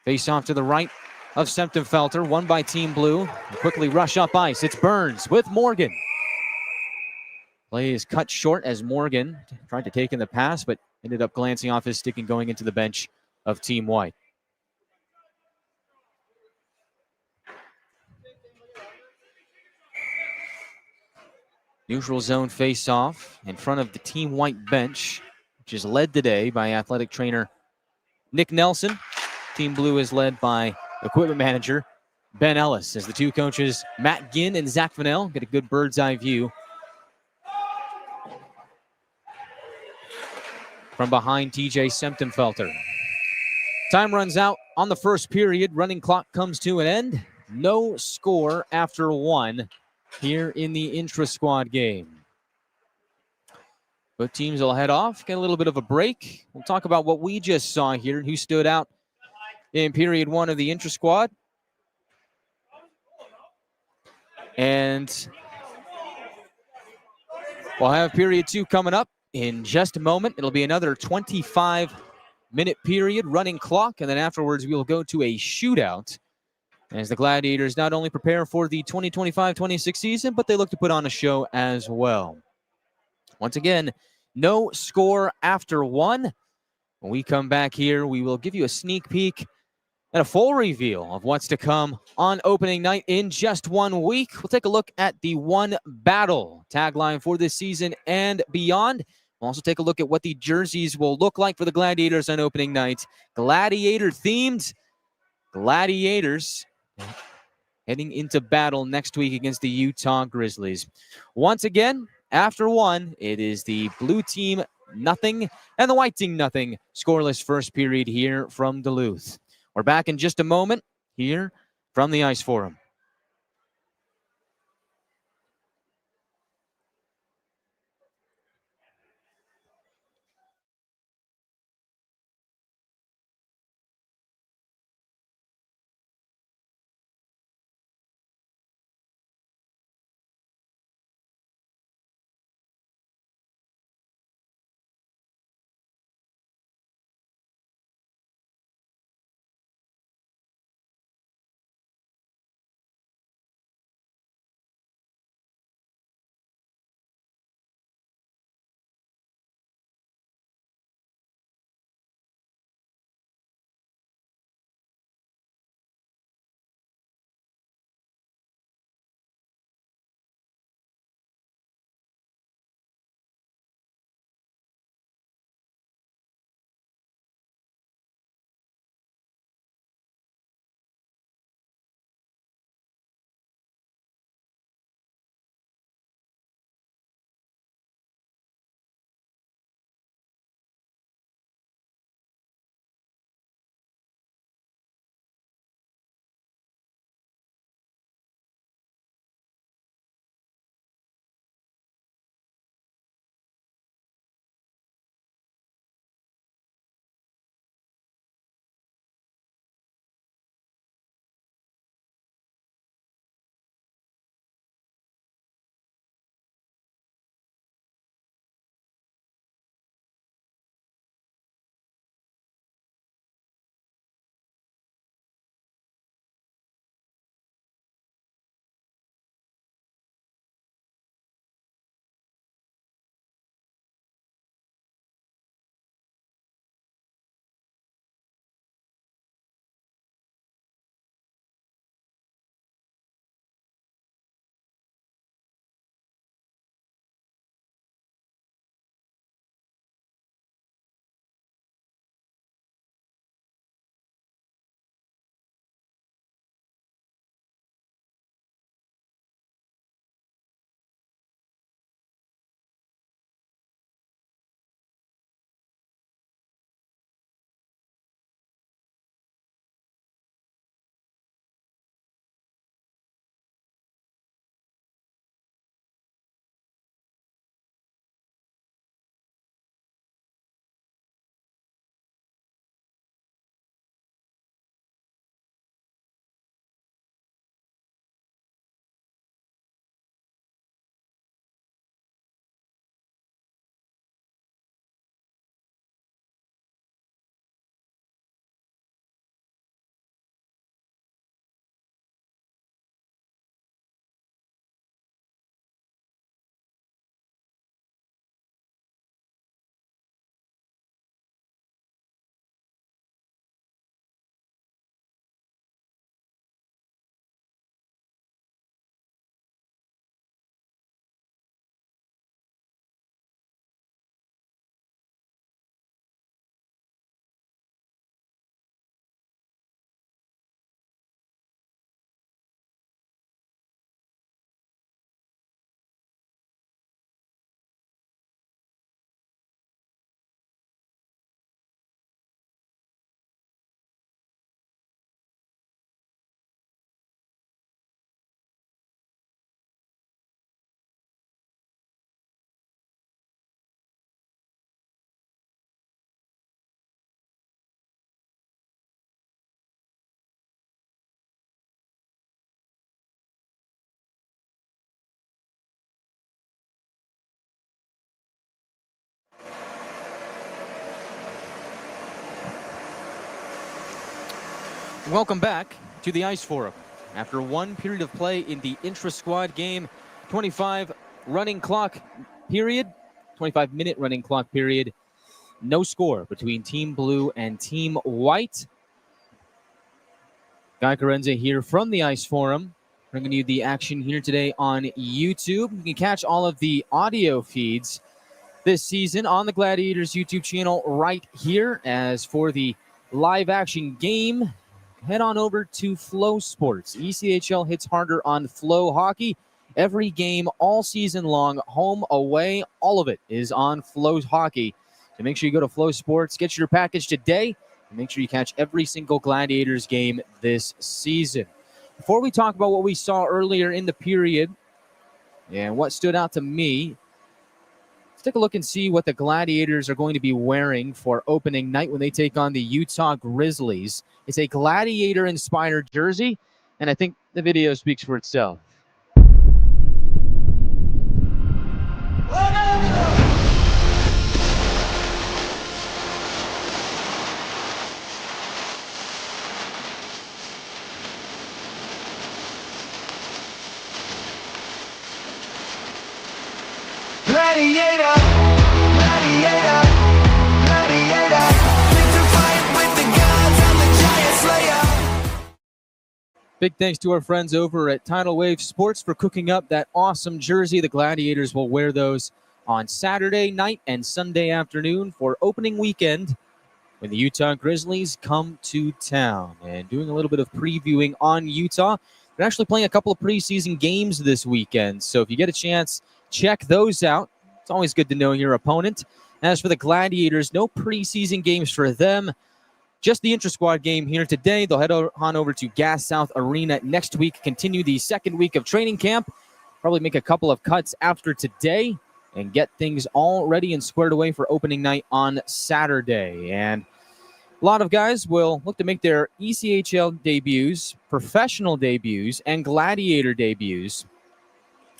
Speaker 1: Face off to the right of Septemfelter, won by Team Blue. They quickly rush up ice. It's Burns with Morgan. Play is cut short as Morgan tried to take in the pass, but ended up glancing off his stick and going into the bench of Team White. Neutral zone face-off in front of the Team White bench, which is led today by athletic trainer Nick Nelson. Team Blue is led by equipment manager Ben Ellis, as the two coaches, Matt Ginn and Zach Vanel, get a good bird's eye view from behind TJ Septemfelter. Time runs out on the first period. Running clock comes to an end. No score after one here in the intra-squad game. Both teams will head off, get a little bit of a break. We'll talk about what we just saw here and who stood out in period one of the intra-squad. And we'll have period two coming up in just a moment. It'll be another 25-minute period, running clock, and then afterwards we will go to a shootout as the Gladiators not only prepare for the 2025-26 season, but they look to put on a show as well. Once again, no score after one. When we come back here, we will give you a sneak peek and a full reveal of what's to come on opening night in just 1 week. We'll take a look at the One Battle tagline for this season and beyond. We'll also take a look at what the jerseys will look like for the Gladiators on opening night. Gladiator-themed Gladiators heading into battle next week against the Utah Grizzlies. Once again, after one, it is the blue team nothing and the white team nothing. Scoreless first period here from Duluth. We're back in just a moment here from the Ice Forum. Welcome back to the Ice Forum. After one period of play in the intra-squad game, 25 running clock period, 25-minute running clock period, no score between Team Blue and Team White. Guy Chiarenza here from the Ice Forum, bringing you the action here today on YouTube. You can catch all of the audio feeds this season on the Gladiators YouTube channel right here. As for the live action game, head on over to Flow Sports. ECHL hits harder on Flow Hockey. Every game all season long, home, away, all of it is on Flow Hockey. So make sure you go to Flow Sports, get your package today, and make sure you catch every single Gladiators game this season. Before we talk about what we saw earlier in the period and what stood out to me, let's take a look and see what the Gladiators are going to be wearing for opening night when they take on the Utah Grizzlies. It's a Gladiator-inspired jersey, and I think the video speaks for itself.
Speaker 2: Gladiator, gladiator, gladiator, fit to fight with the gods, I'm the giant slayer.
Speaker 1: Big thanks to our friends over at Tidal Wave Sports for cooking up that awesome jersey. The Gladiators will wear those on Saturday night and Sunday afternoon for opening weekend when the Utah Grizzlies come to town. And doing a little bit of previewing on Utah, they're actually playing a couple of preseason games this weekend. So if you get a chance, check those out. It's always good to know your opponent. As for the Gladiators, no preseason games for them. Just the intra-squad game here today. They'll head on over to Gas South Arena next week, continue the second week of training camp, probably make a couple of cuts after today, and get things all ready and squared away for opening night on Saturday. And a lot of guys will look to make their ECHL debuts, professional debuts, and Gladiator debuts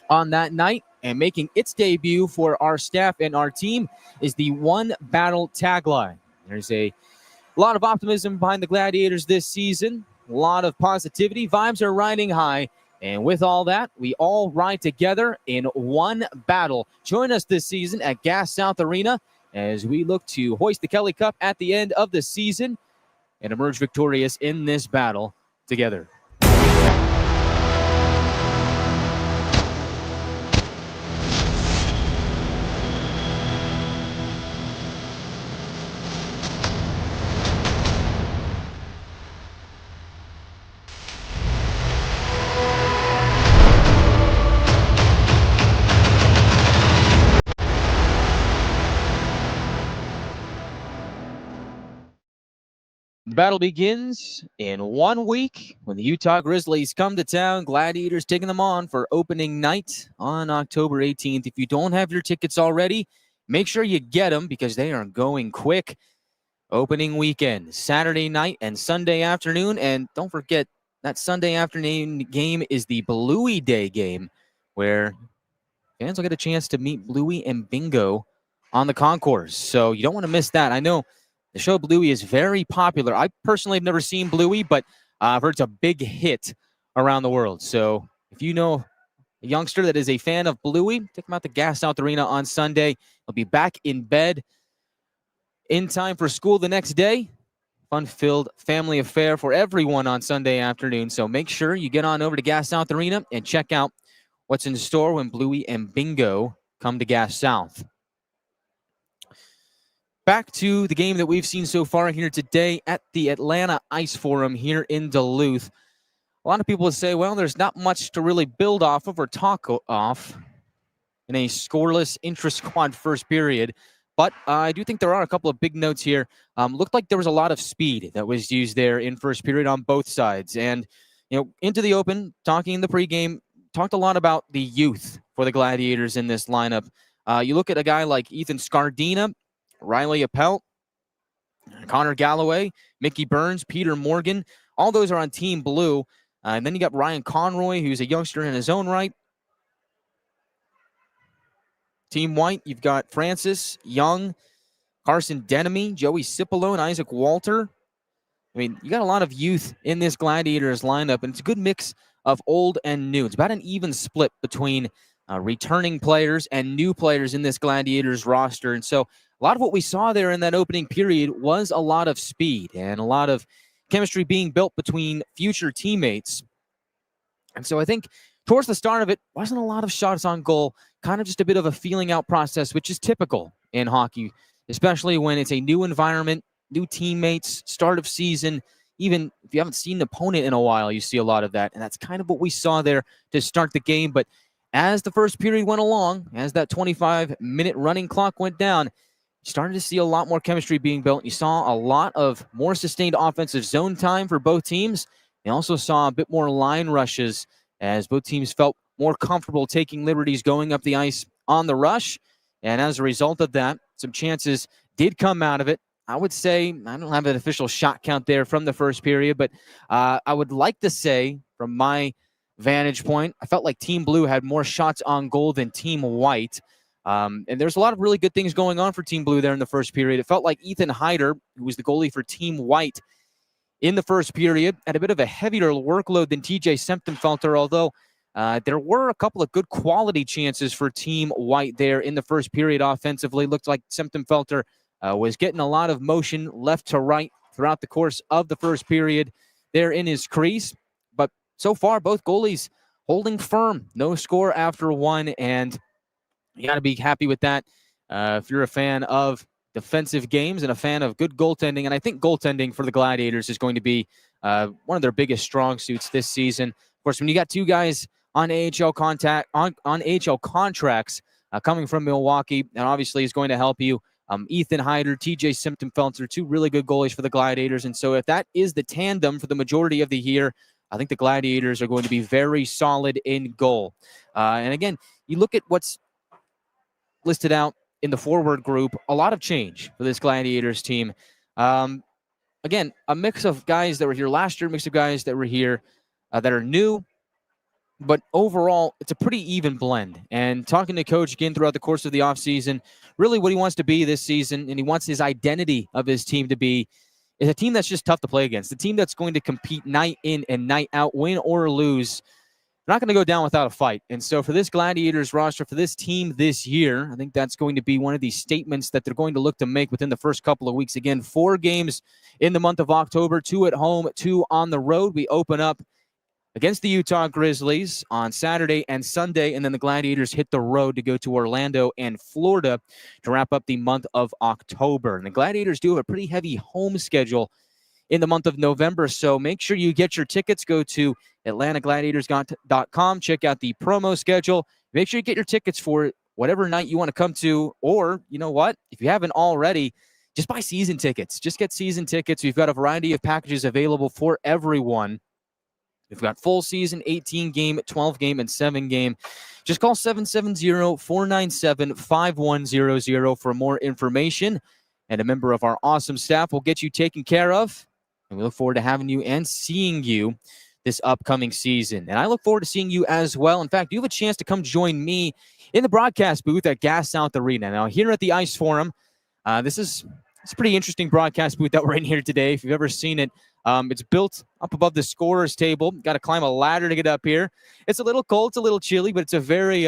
Speaker 1: on that night. And making its debut for our staff and our team is the One Battle tagline. There's a lot of optimism behind the Gladiators this season. A lot of positivity. Vibes are riding high. And with all that, we all ride together in one battle. Join us this season at Gas South Arena as we look to hoist the Kelly Cup at the end of the season and emerge victorious in this battle together. The battle begins in 1 week when the Utah Grizzlies come to town. Gladiators taking them on for opening night on October 18th. If you don't have your tickets already, make sure you get them because they are going quick. Opening weekend, Saturday night and Sunday afternoon. And don't forget, that Sunday afternoon game is the Bluey Day game where fans will get a chance to meet Bluey and Bingo on the concourse. So you don't want to miss that. I know the show Bluey is very popular. I personally have never seen Bluey, but I've heard it's a big hit around the world. So if you know a youngster that is a fan of Bluey, take them out to Gas South Arena on Sunday. He'll be back in bed in time for school the next day. Fun-filled family affair for everyone on Sunday afternoon. So make sure you get on over to Gas South Arena and check out what's in store when Bluey and Bingo come to Gas South. Back to the game that we've seen so far here today at the Atlanta Ice Forum here in Duluth. A lot of people would say, well, there's not much to really build off of or talk off in a scoreless intra-squad first period. But I do think there are a couple of big notes here. Looked like there was a lot of speed that was used there in first period on both sides. And, into the open, talking in the pregame, talked a lot about the youth for the Gladiators in this lineup. You look at a guy like Ethan Scardina, Riley Appelt, Connor Galloway, Mickey Burns, Peter Morgan. All those are on Team Blue. And then you got Ryan Conroy, who's a youngster in his own right. Team White, you've got Francis Young, Carson Denemy, Joey Cipolone, Isaac Walter. mean, you got a lot of youth in this Gladiators lineup, and it's a good mix of old and new. It's about an even split between returning players and new players in this Gladiators roster. And so a lot of what we saw there in that opening period was a lot of speed and a lot of chemistry being built between future teammates. And so I think towards the start of it, wasn't a lot of shots on goal, kind of just a bit of a feeling out process, which is typical in hockey, especially when it's a new environment, new teammates, start of season. Even if you haven't seen an opponent in a while, you see a lot of that. And that's kind of what we saw there to start the game. But as the first period went along, as that 25-minute running clock went down, you started to see a lot more chemistry being built. You saw a lot of more sustained offensive zone time for both teams. You also saw a bit more line rushes as both teams felt more comfortable taking liberties going up the ice on the rush. And as a result of that, some chances did come out of it. I would say, I don't have an official shot count there from the first period, but I would like to say, from my vantage point, I felt like Team Blue had more shots on goal than Team White. And there's a lot of really good things going on for Team Blue there in the first period. It felt like Ethan Hyder, who was the goalie for Team White in the first period, had a bit of a heavier workload than TJ Semptenfelter, although there were a couple of good quality chances for Team White there in the first period offensively. Looked like Semptenfelter was getting a lot of motion left to right throughout the course of the first period there in his crease. But so far, both goalies holding firm. No score after one, and you got to be happy with that if you're a fan of defensive games and a fan of good goaltending. And I think goaltending for the Gladiators is going to be one of their biggest strong suits this season. Of course, when you got two guys on AHL contracts coming from Milwaukee, and obviously is going to help you. Ethan Hyder, TJ Semptenfelter, two really good goalies for the Gladiators. And so if that is the tandem for the majority of the year, I think the Gladiators are going to be very solid in goal. And again, you look at what's listed out in the forward group, a lot of change for this Gladiators team. Again, a mix of guys that were here last year, mix of guys that were here that are new. But overall, it's a pretty even blend. And talking to Coach again throughout the course of the offseason, really what he wants to be this season, and he wants his identity of his team to be, is a team that's just tough to play against, a team that's going to compete night in and night out, win or lose. They're not going to go down without a fight. And so for this Gladiators roster, for this team this year, I think that's going to be one of these statements that they're going to look to make within the first couple of weeks. Again, 4 games in the month of October, 2 at home, 2 on the road. We open up against the Utah Grizzlies on Saturday and Sunday, and then the Gladiators hit the road to go to Orlando and Florida to wrap up the month of October. And the Gladiators do have a pretty heavy home schedule in the month of November, so make sure you get your tickets. Go to atlantagladiators.com, check out the promo schedule. Make sure you get your tickets for whatever night you want to come to, or, you know what, if you haven't already, just buy season tickets. Just get season tickets. We've got a variety of packages available for everyone. We've got full season, 18-game, 12-game, and 7-game. Just call 770-497-5100 for more information. And a member of our awesome staff will get you taken care of. And we look forward to having you and seeing you this upcoming season. And I look forward to seeing you as well. In fact, you have a chance to come join me in the broadcast booth at Gas South Arena. Now, here at the Ice Forum, it's a pretty interesting broadcast booth that we're in here today. If you've ever seen it, it's built up above the scorer's table. Got to climb a ladder to get up here. It's a little cold, it's a little chilly, but it's a very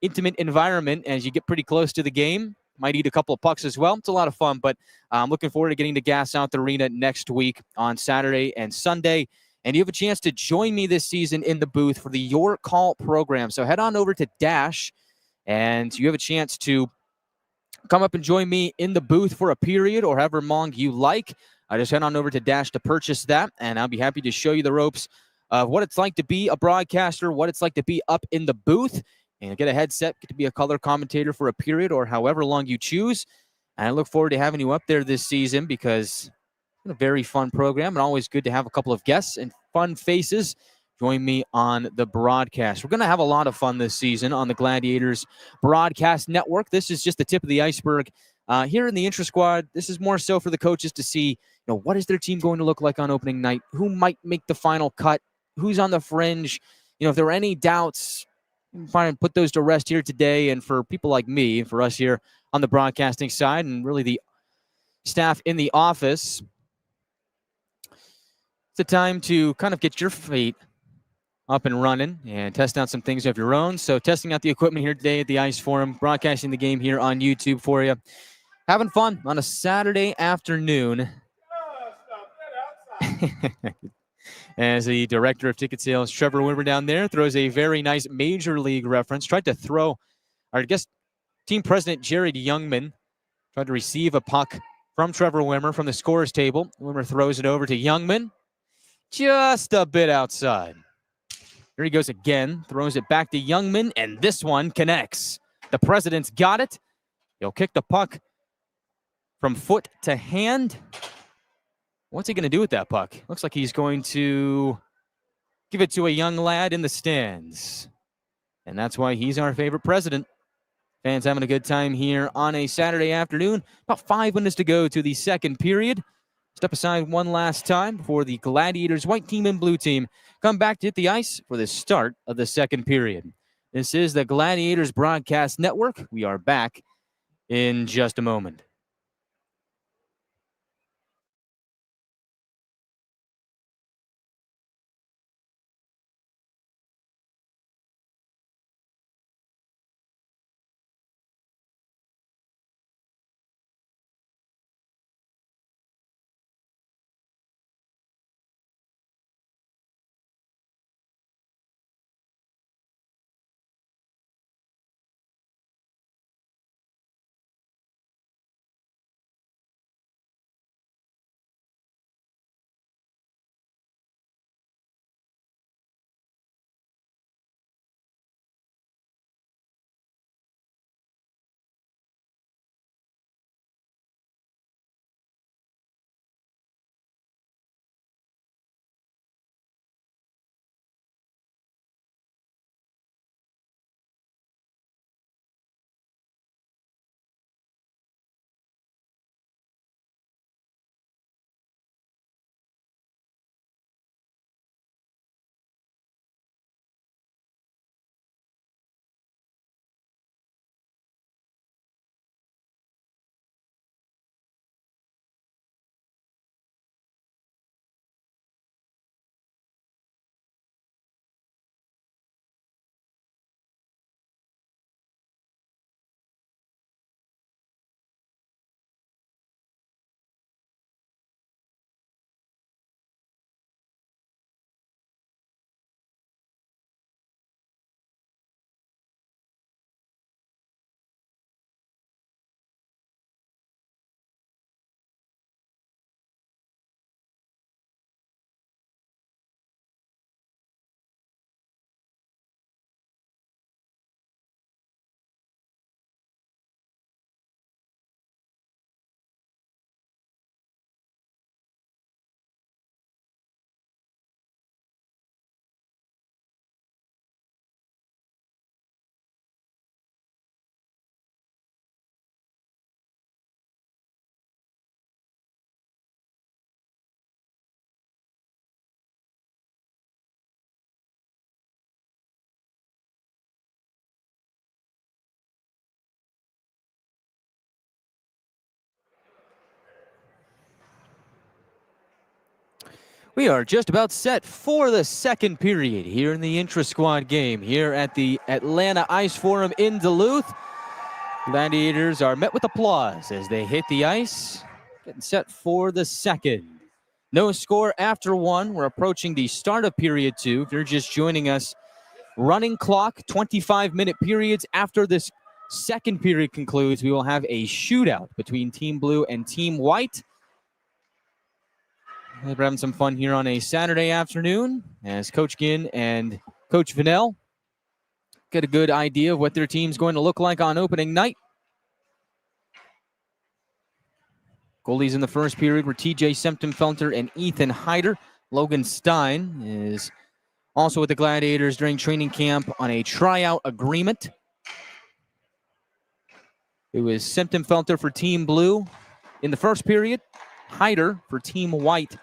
Speaker 1: intimate environment as you get pretty close to the game. Might eat a couple of pucks as well. It's a lot of fun, but I'm looking forward to getting to Gas South Arena next week on Saturday and Sunday. And you have a chance to join me this season in the booth for the Your Call program. So head on over to Dash, and you have a chance to come up and join me in the booth for a period or however long you like. Just head on over to Dash to purchase that, and I'll be happy to show you the ropes of what it's like to be a broadcaster, what it's like to be up in the booth, and get a headset, get to be a color commentator for a period or however long you choose. And I look forward to having you up there this season because it's a very fun program and always good to have a couple of guests and fun faces join me on the broadcast. We're going to have a lot of fun this season on the Gladiators Broadcast Network. This is just the tip of the iceberg. Here in the Intrasquad, this is more so for the coaches to see, what is their team going to look like on opening night? Who might make the final cut? Who's on the fringe? If there are any doubts, try and put those to rest here today. And for people like me, for us here on the broadcasting side and really the staff in the office, It's a time to kind of get your feet up and running and test out some things of your own. So testing out the equipment here today at the Ice Forum, broadcasting the game here on YouTube for you. Having fun on a Saturday afternoon. As the director of ticket sales, Trevor Wimmer down there, throws a very nice Major League reference. Tried to throw, or I guess team president Jared Youngman tried to receive a puck from Trevor Wimmer from the scorer's table. Wimmer throws it over to Youngman, just a bit outside. Here he goes again, throws it back to Youngman, and this one connects. The president's got it. He'll kick the puck from foot to hand. What's he going to do with that puck? Looks like he's going to give it to a young lad in the stands. And that's why he's our favorite president. Fans having a good time here on a Saturday afternoon. About 5 minutes to go to the second period. Step aside one last time before the Gladiators white team and blue team come back to hit the ice for the start of the second period. This is the Gladiators Broadcast Network. We are back in just a moment. We are just about set for the second period here in the Intrasquad game here at the Atlanta Ice Forum in Duluth. Gladiators are met with applause as they hit the ice, getting set for the second. No score after one. We're approaching the start of period two. If you're just joining us, running clock, 25-minute periods. After this second period concludes, we will have a shootout between Team Blue and Team White. We're having some fun here on a Saturday afternoon as Coach Ginn and Coach Vanell get a good idea of what their team's going to look like on opening night. Goalies in the first period were TJ Semptimfelter and Ethan Hyder. Logan Stein is also with the Gladiators during training camp on a tryout agreement. It was Semptimfelter for Team Blue in the first period, Hyder for Team White.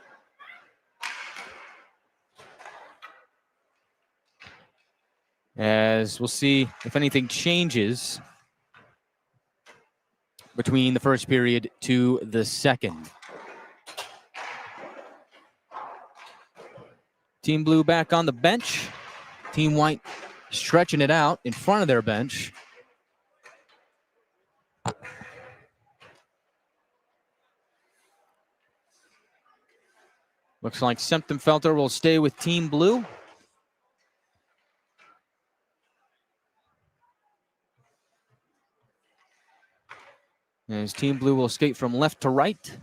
Speaker 1: As we'll see if anything changes between the first period to the second. Team Blue back on the bench. Team White stretching it out in front of their bench. Looks like Semptimphelter will stay with Team Blue. As Team Blue will skate from left to right.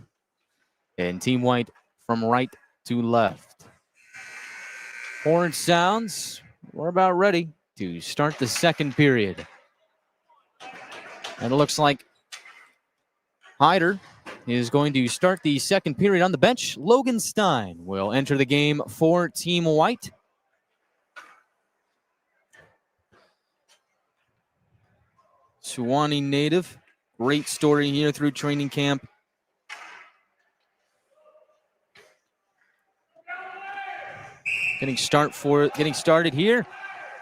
Speaker 1: And Team White from right to left. Horn sounds. We're about ready to start the second period. And it looks like Hyder is going to start the second period on the bench. Logan Stein will enter the game for Team White. Suwannee native. Great story here through training camp. Getting started here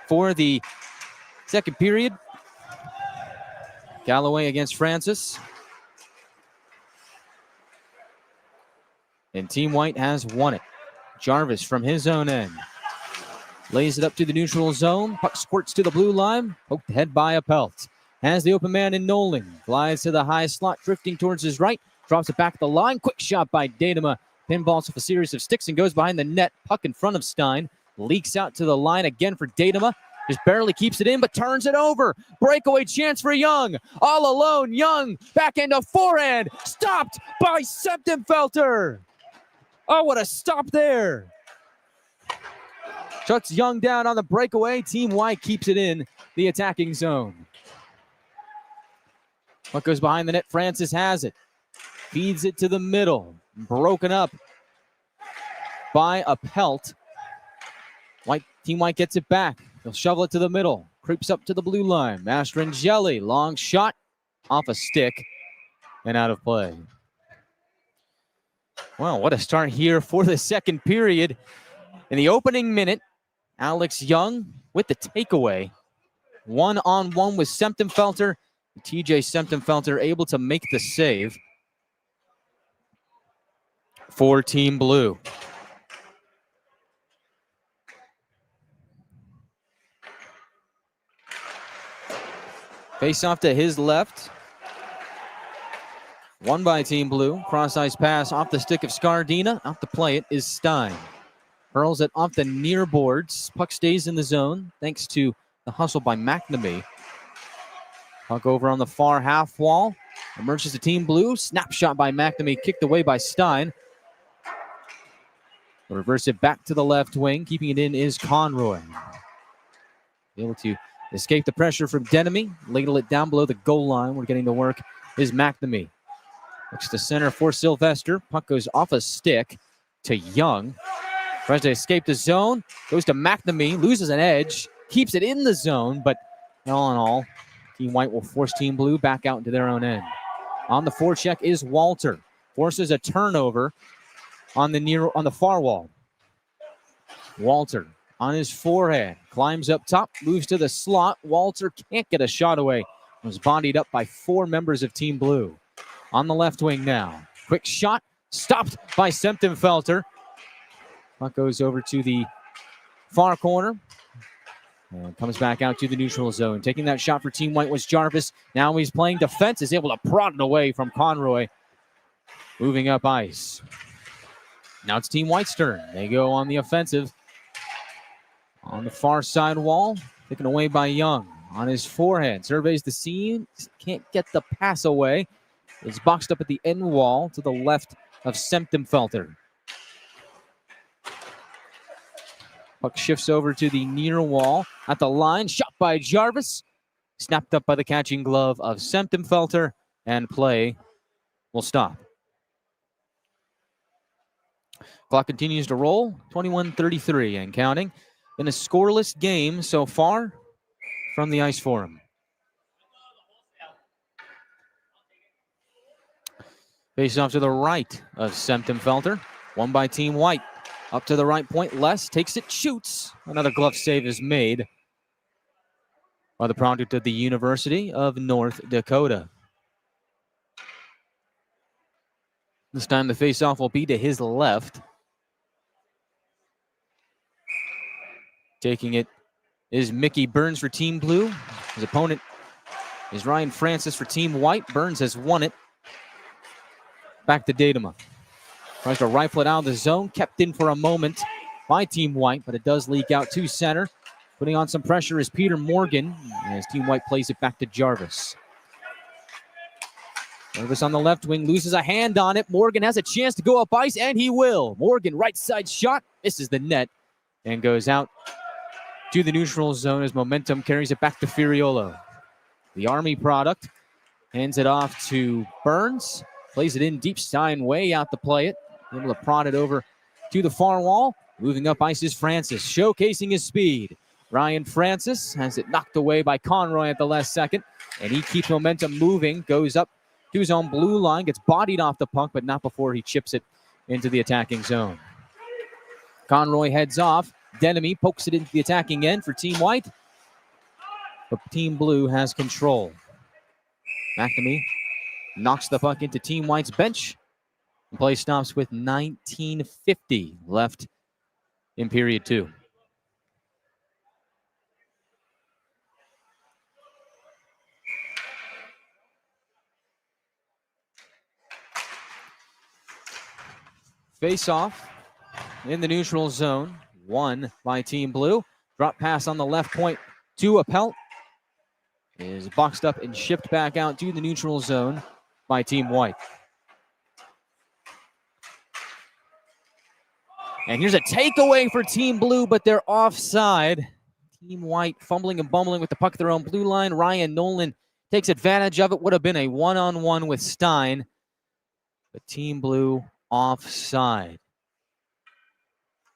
Speaker 1: for the second period. Galloway against Francis. And Team White has won it. Jarvis from his own end. Lays it up to the neutral zone. Puck squirts to the blue line. Poked ahead by a pelt. Has the open man in Nolan. Flies to the high slot, drifting towards his right. Drops it back at the line. Quick shot by Datema. Pinballs with a series of sticks and goes behind the net. Puck in front of Stein. Leaks out to the line again for Datema. Just barely keeps it in, but turns it over. Breakaway chance for Young. All alone, Young. Back into forehand. Stopped by Semptimphelter. Oh, what a stop there. Shuts Young down on the breakaway. Team White keeps it in the attacking zone. Puck goes behind the net. Francis has it. Feeds it to the middle. Broken up by a pelt. Team White gets it back. He'll shovel it to the middle. Creeps up to the blue line. Mastrangeli. Long shot. Off a stick. And out of play. Well, what a start here for the second period. In the opening minute, Alex Young with the takeaway. One-on-one with Semptimphelter. TJ Semptimphelter able to make the save for Team Blue. Face off to his left. Won by Team Blue. Cross-ice pass off the stick of Scardina. Out to play it is Stein. Hurls it off the near boards. Puck stays in the zone thanks to the hustle by McNamee. Puck over on the far half wall. Emerges to Team Blue. Snapshot by McNamee. Kicked away by Stein. They'll reverse it back to the left wing. Keeping it in is Conroy. Able to escape the pressure from Denemy. Ladle it down below the goal line. We're getting the work is McNamee. Looks to center for Sylvester. Puck goes off a stick to Young. Tries to escape the zone. Goes to McNamee. Loses an edge. Keeps it in the zone. But all in all, Team White will force Team Blue back out into their own end. On the forecheck is Walter. Forces a turnover on the far wall. Walter on his forehand. Climbs up top. Moves to the slot. Walter can't get a shot away. Was bodied up by 4 members of Team Blue. On the left wing now. Quick shot. Stopped by Semptimphelter. Puck goes over to the far corner. And comes back out to the neutral zone. Taking that shot for Team White was Jarvis. Now he's playing defense. Is able to prod it away from Conroy. Moving up ice. Now it's Team White's turn. They go on the offensive. On the far side wall. Taken away by Young. On his forehand. Surveys the scene. Can't get the pass away. It's boxed up at the end wall to the left of Semptimphelter. Puck shifts over to the near wall at the line. Shot by Jarvis. Snapped up by the catching glove of Semptimphelter. And play will stop. Clock continues to roll. 21:33 and counting. In a scoreless game so far from the ice forum. Face off to the right of Semptimphelter. Won by Team White. Up to the right point. Les takes it, shoots. Another glove save is made by the product of the University of North Dakota. This time the face-off will be to his left. Taking it is Mickey Burns for Team Blue. His opponent is Ryan Francis for Team White. Burns has won it. Back to Datema. Tries to rifle it out of the zone. Kept in for a moment by Team White, but it does leak out to center. Putting on some pressure is Peter Morgan as Team White plays it back to Jarvis. Jarvis on the left wing loses a hand on it. Morgan has a chance to go up ice, and he will. Morgan right side shot, misses the net, and goes out to the neutral zone as momentum carries it back to Furiolo. The Army product hands it off to Burns. Plays it in deep. Stein way out to play it. Able to prod it over to the far wall. Moving up ice is Francis, showcasing his speed. Ryan Francis has it knocked away by Conroy at the last second, and he keeps momentum moving, goes up to his own blue line, gets bodied off the puck, but not before he chips it into the attacking zone. Conroy heads off. Denemy pokes it into the attacking end for Team White, but Team Blue has control. McNamee knocks the puck into Team White's bench. And play stops with 19:50 left in period 2. Face off in the neutral zone, won by Team Blue. Drop pass on the left point to Appelt. Is boxed up and shipped back out to the neutral zone by Team White. And here's a takeaway for Team Blue, but they're offside. Team White fumbling and bumbling with the puck at their own blue line. Ryan Nolan takes advantage of it. Would have been a one-on-one with Stein, but Team Blue offside.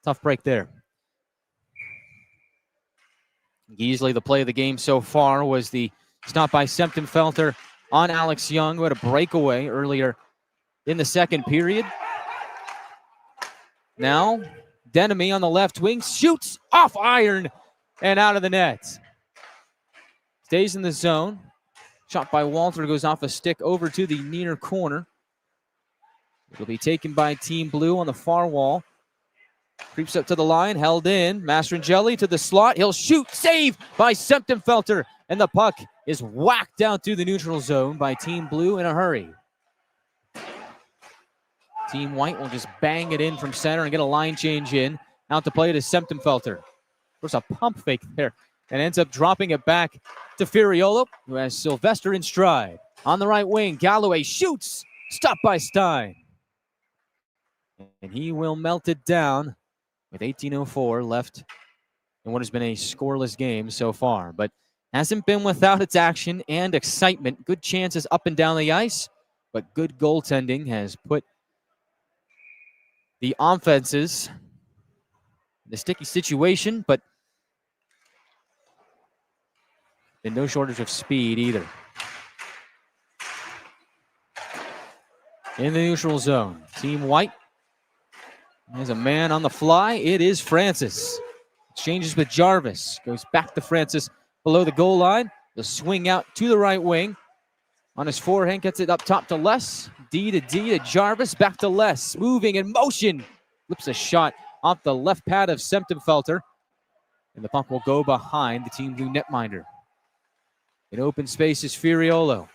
Speaker 1: Tough break there. Easily the play of the game so far was the stop by Semptimphelter on Alex Young, who had a breakaway earlier in the second period. Now, Denemy on the left wing shoots off iron and out of the net. Stays in the zone. Shot by Walter goes off a stick over to the near corner. It'll be taken by Team Blue on the far wall. Creeps up to the line, held in. Mastrangeli to the slot. He'll shoot. Save by Semptimphelter. And the puck is whacked out to the neutral zone by Team Blue in a hurry. Team White will just bang it in from center and get a line change in. Out to play it is Semptimphelter. There's a pump fake there and ends up dropping it back to Furiolo, who has Sylvester in stride. On the right wing, Galloway shoots. Stopped by Stein. And he will melt it down with 18:04 left in what has been a scoreless game so far. But hasn't been without its action and excitement. Good chances up and down the ice, but good goaltending has put the offenses in a sticky situation, but and no shortage of speed either. In the neutral zone, Team White has a man on the fly. It is Francis. Exchanges with Jarvis. Goes back to Francis below the goal line. The swing out to the right wing. On his forehand, gets it up top to Les. D to Jarvis. Back to Les. Moving in motion. Flips a shot off the left pad of Semptimphelter. And the puck will go behind the Team Blue netminder. In open space is Furiolo.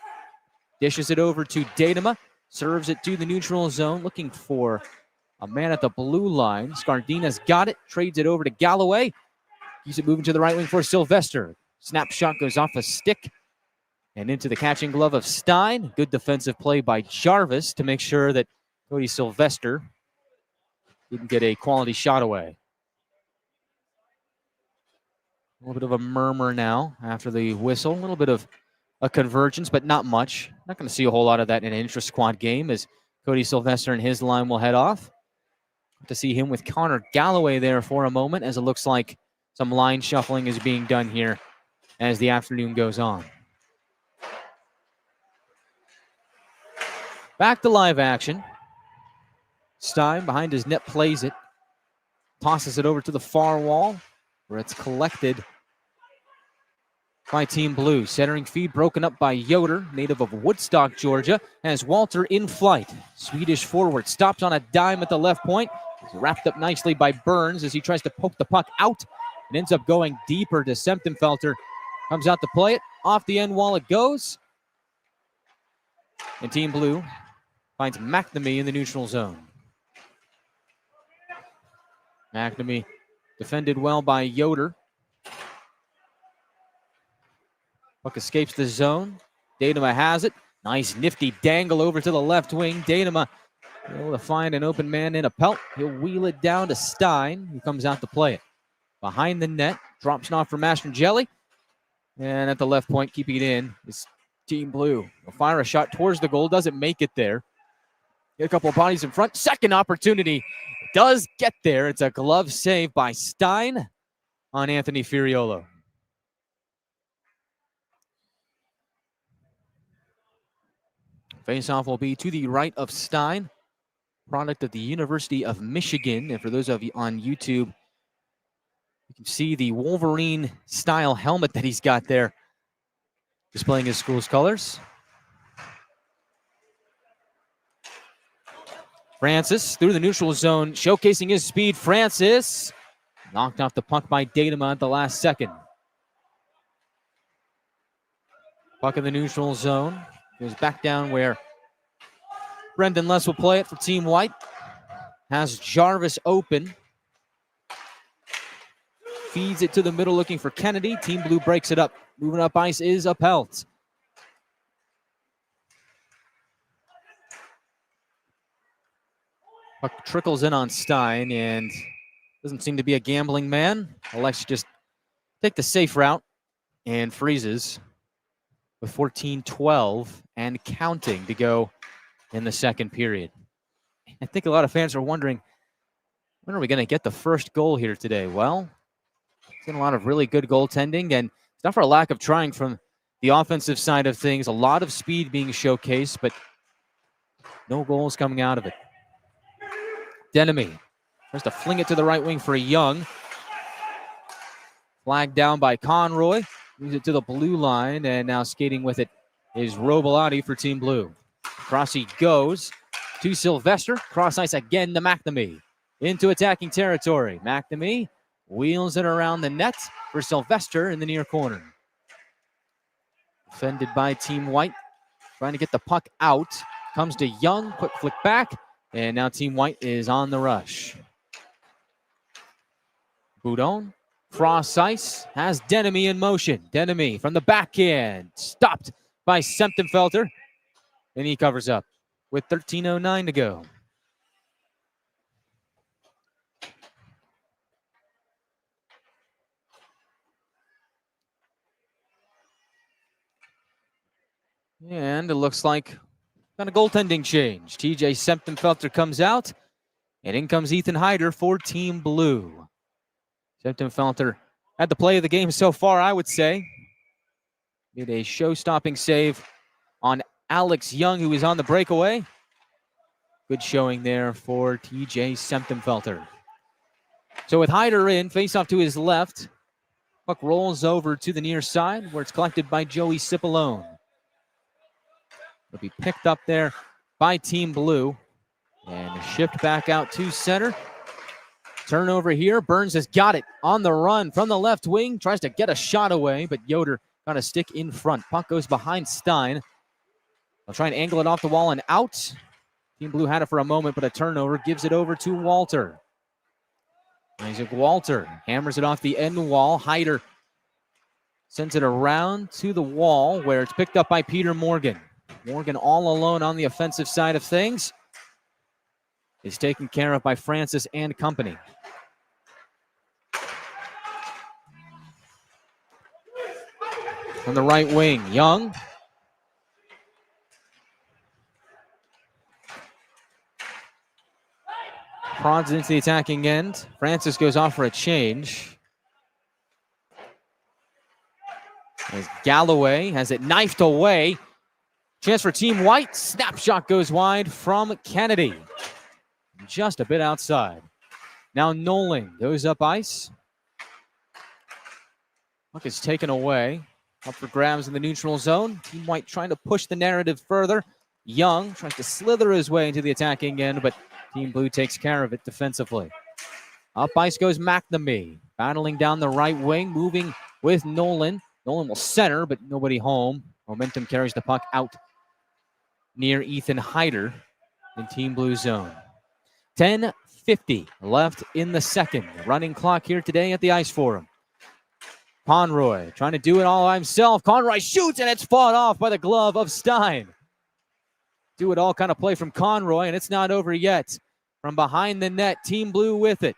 Speaker 1: Dishes it over to Datema. Serves it to the neutral zone. Looking for a man at the blue line. Scardina's got it. Trades it over to Galloway. Keeps it moving to the right wing for Sylvester. Snapshot goes off a stick and into the catching glove of Stein. Good defensive play by Jarvis to make sure that Cody Sylvester didn't get a quality shot away. A little bit of a murmur now after the whistle. A little bit of a convergence, but not much. Not going to see a whole lot of that in an intra-squad game as Cody Sylvester and his line will head off. To see him with Connor Galloway there for a moment as it looks like some line shuffling is being done here as the afternoon goes on. Back to live action. Stein behind his net plays it. Tosses it over to the far wall where it's collected by Team Blue. Centering feed broken up by Yoder, native of Woodstock, Georgia, has Walter in flight. Swedish forward stops on a dime at the left point. He's wrapped up nicely by Burns as he tries to poke the puck out. It ends up going deeper to Semptenfelter. Comes out to play it. Off the end wall it goes. And Team Blue finds McNamee in the neutral zone. McNamee defended well by Yoder. Puck escapes the zone. Daydema has it. Nice nifty dangle over to the left wing. Daydema able to find an open man in a pelt. He'll wheel it down to Stein, who comes out to play it. Behind the net, drops it off for Mastrangeli. And at the left point, keeping it in is Team Blue. They'll fire a shot towards the goal. Doesn't make it there. Get a couple of bodies in front. Second opportunity. Does get there. It's a glove save by Stein on Anthony Furiolo. Faceoff will be to the right of Stein, product of the University of Michigan. And for those of you on YouTube, you can see the Wolverine-style helmet that he's got there, displaying his school's colors. Francis through the neutral zone, showcasing his speed. Francis knocked off the puck by Daydema at the last second. Puck in the neutral zone. Goes back down where Brendan Less will play it for Team White. Has Jarvis open. Feeds it to the middle looking for Kennedy. Team Blue breaks it up. Moving up ice is a Pelt. Puck trickles in on Stein and doesn't seem to be a gambling man. Elects to just take the safe route and freezes with 14-12 and counting to go in the second period. I think a lot of fans are wondering, when are we going to get the first goal here today? Well, it's been a lot of really good goaltending, and it's not for a lack of trying from the offensive side of things. A lot of speed being showcased, but no goals coming out of it. Denemy tries to fling it to the right wing for Young. Flagged down by Conroy. Moves it to the blue line, and now skating with it is Robolati for Team Blue. Cross he goes to Sylvester. Cross ice again to McNamee. Into attacking territory. McNamee wheels it around the net for Sylvester in the near corner. Defended by Team White. Trying to get the puck out. Comes to Young. Quick flick back. And now Team White is on the rush. Boudon. Cross ice has Denemy in motion. Denemy from the backhand. Stopped by Semptenfelter. And he covers up with 13:09 to go. And it looks like got a goaltending change. TJ Semptenfelter comes out. And in comes Ethan Hyder for Team Blue. Semptenfelter had the play of the game so far, I would say. Did a show-stopping save on Alex Young, who was on the breakaway. Good showing there for TJ Semptenfelter. So with Hyder in, face-off to his left. Puck rolls over to the near side, where it's collected by Joey Cipollone. It'll be picked up there by Team Blue. And shipped back out to center. Turnover here. Burns has got it on the run from the left wing. Tries to get a shot away, but Yoder got a stick in front. Puck goes behind Stein. They'll try and angle it off the wall and out. Team Blue had it for a moment, but a turnover gives it over to Walter. Isaac Walter hammers it off the end wall. Hyder sends it around to the wall where it's picked up by Peter Morgan. Morgan all alone on the offensive side of things. Is taken care of by Francis and company. On the right wing, Young. Prods into the attacking end. Francis goes off for a change. As Galloway has it knifed away. Chance for Team White. Snapshot goes wide from Kennedy. Just a bit outside. Now Nolan goes up ice. Puck is taken away. Up for grabs in the neutral zone. Team White trying to push the narrative further. Young tries to slither his way into the attacking end, but Team Blue takes care of it defensively. Up ice goes McNamee. Battling down the right wing, moving with Nolan. Nolan will center, but nobody home. Momentum carries the puck out near Ethan Hyder in Team Blue zone. 10:50 left in the second. Running clock here today at the Ice Forum. Conroy trying to do it all by himself. Conroy shoots, and it's fought off by the glove of Stein. Do it all kind of play from Conroy, and it's not over yet. From behind the net, Team Blue with it.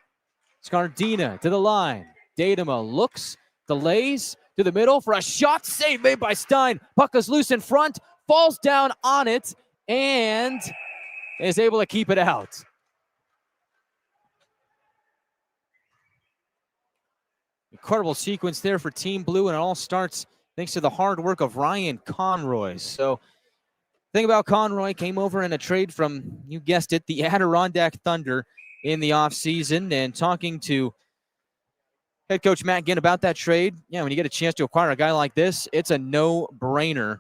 Speaker 1: Scardina to the line. Datema looks, delays to the middle for a shot. Save made by Stein. Puck is loose in front, falls down on it, and is able to keep it out. Incredible sequence there for Team Blue, and it all starts thanks to the hard work of Ryan Conroy. So, the thing about Conroy, came over in a trade from, you guessed it, the Adirondack Thunder in the offseason. And talking to head coach Matt Ginn about that trade, when you get a chance to acquire a guy like this, it's a no-brainer.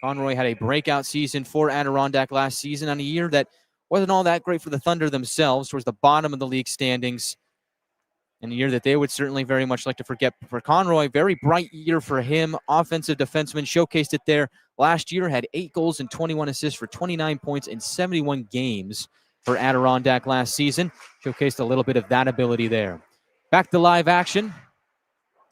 Speaker 1: Conroy had a breakout season for Adirondack last season on a year that wasn't all that great for the Thunder themselves, towards the bottom of the league standings. And a year that they would certainly very much like to forget. For Conroy, very bright year for him. Offensive defenseman, showcased it there last year. Had 8 goals and 21 assists for 29 points in 71 games for Adirondack last season. Showcased a little bit of that ability there. Back to live action.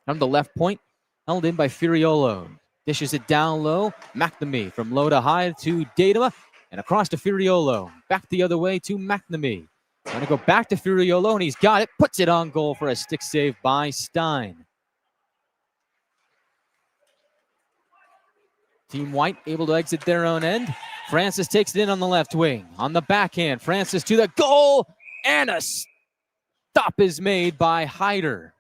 Speaker 1: From the left point, held in by Furiolo. Dishes it down low. McNamee from low to high to Datema. And across to Furiolo. Back the other way to McNamee. Trying to go back to Furiolo, and he's got it. Puts it on goal for a stick save by Stein. Team White able to exit their own end. Francis takes it in on the left wing. On the backhand, Francis to the goal, and a stop is made by Hyder.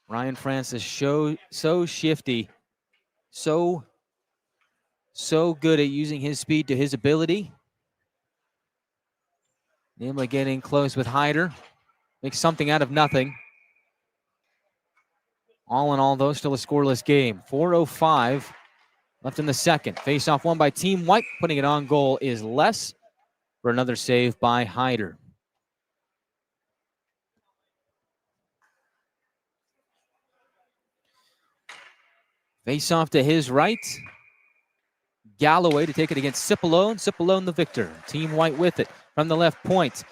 Speaker 1: Ryan Francis so shifty, so good at using his speed to his ability. Able to get in close with Hyder. Make something out of nothing. All in all, though, still a scoreless game. 4:05 left in the second. Face-off won by Team White. Putting it on goal is less for another save by Hyder. Face-off to his right. Galloway to take it against Cipollone. Cipollone the victor. Team White with it from the left point.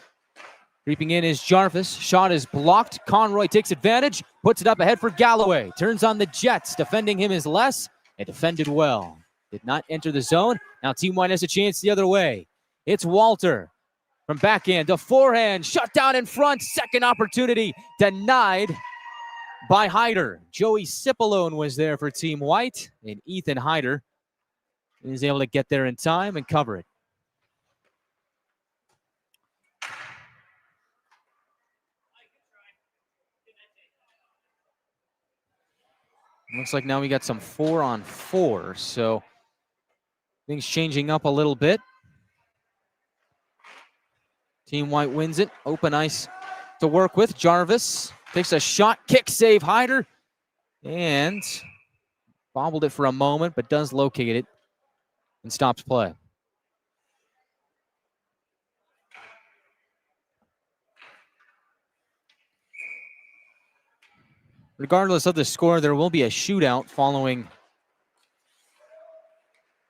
Speaker 1: Creeping in is Jarvis. Shot is blocked. Conroy takes advantage. Puts it up ahead for Galloway. Turns on the Jets. Defending him is less. And defended well. Did not enter the zone. Now Team White has a chance the other way. It's Walter. From backhand to forehand. Shut down in front. Second opportunity denied by Hyder. Joey Cipollone was there for Team White. And Ethan Hyder is able to get there in time and cover it. Looks like now we got some 4-on-4, so things changing up a little bit. Team White wins it. Open ice to work with. Jarvis takes a shot, kick save Hyder, and bobbled it for a moment, but does locate it and stops play. Regardless of the score, there will be a shootout following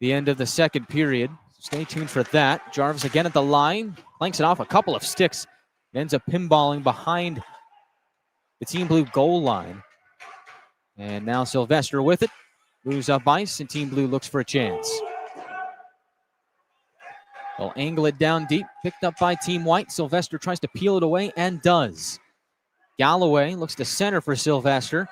Speaker 1: the end of the second period. Stay tuned for that. Jarvis again at the line. Clanks it off a couple of sticks. Ends up pinballing behind the Team Blue goal line. And now Sylvester with it. Moves up ice, and Team Blue looks for a chance. They'll angle it down deep. Picked up by Team White. Sylvester tries to peel it away and does. Galloway looks to center for Sylvester.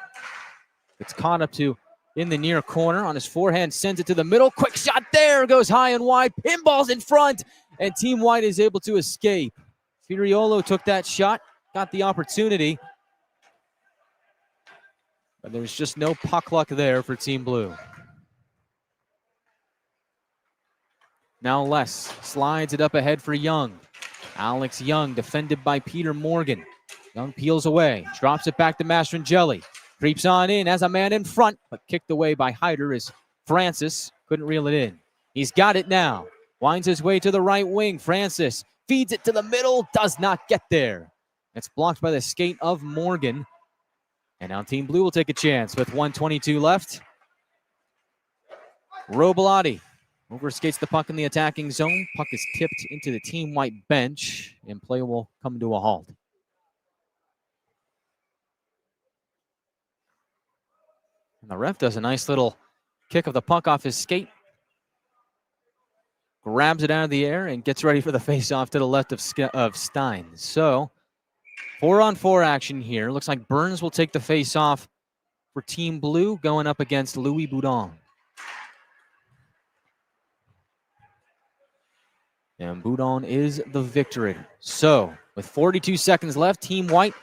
Speaker 1: It's caught up to in the near corner on his forehand, sends it to the middle. Quick shot there, goes high and wide. Pinballs in front, and Team White is able to escape. Furiolo took that shot, got the opportunity, but there's just no puck luck there for Team Blue. Now Les slides it up ahead for Young. Alex Young defended by Peter Morgan. Young peels away, drops it back to Mastrangeli. Creeps on in, has a man in front, but kicked away by Hyder as Francis couldn't reel it in. He's got it now. Winds his way to the right wing. Francis feeds it to the middle, does not get there. It's blocked by the skate of Morgan. And now Team Blue will take a chance with 1:22 left. Robelati overskates the puck in the attacking zone. Puck is tipped into the Team White bench, and play will come to a halt. And the ref does a nice little kick of the puck off his skate. Grabs it out of the air and gets ready for the face-off to the left of Stein. So, 4-on-4 action here. Looks like Burns will take the face-off for Team Blue, going up against Louis Boudon. And Boudon is the victor. So, with 42 seconds left, Team White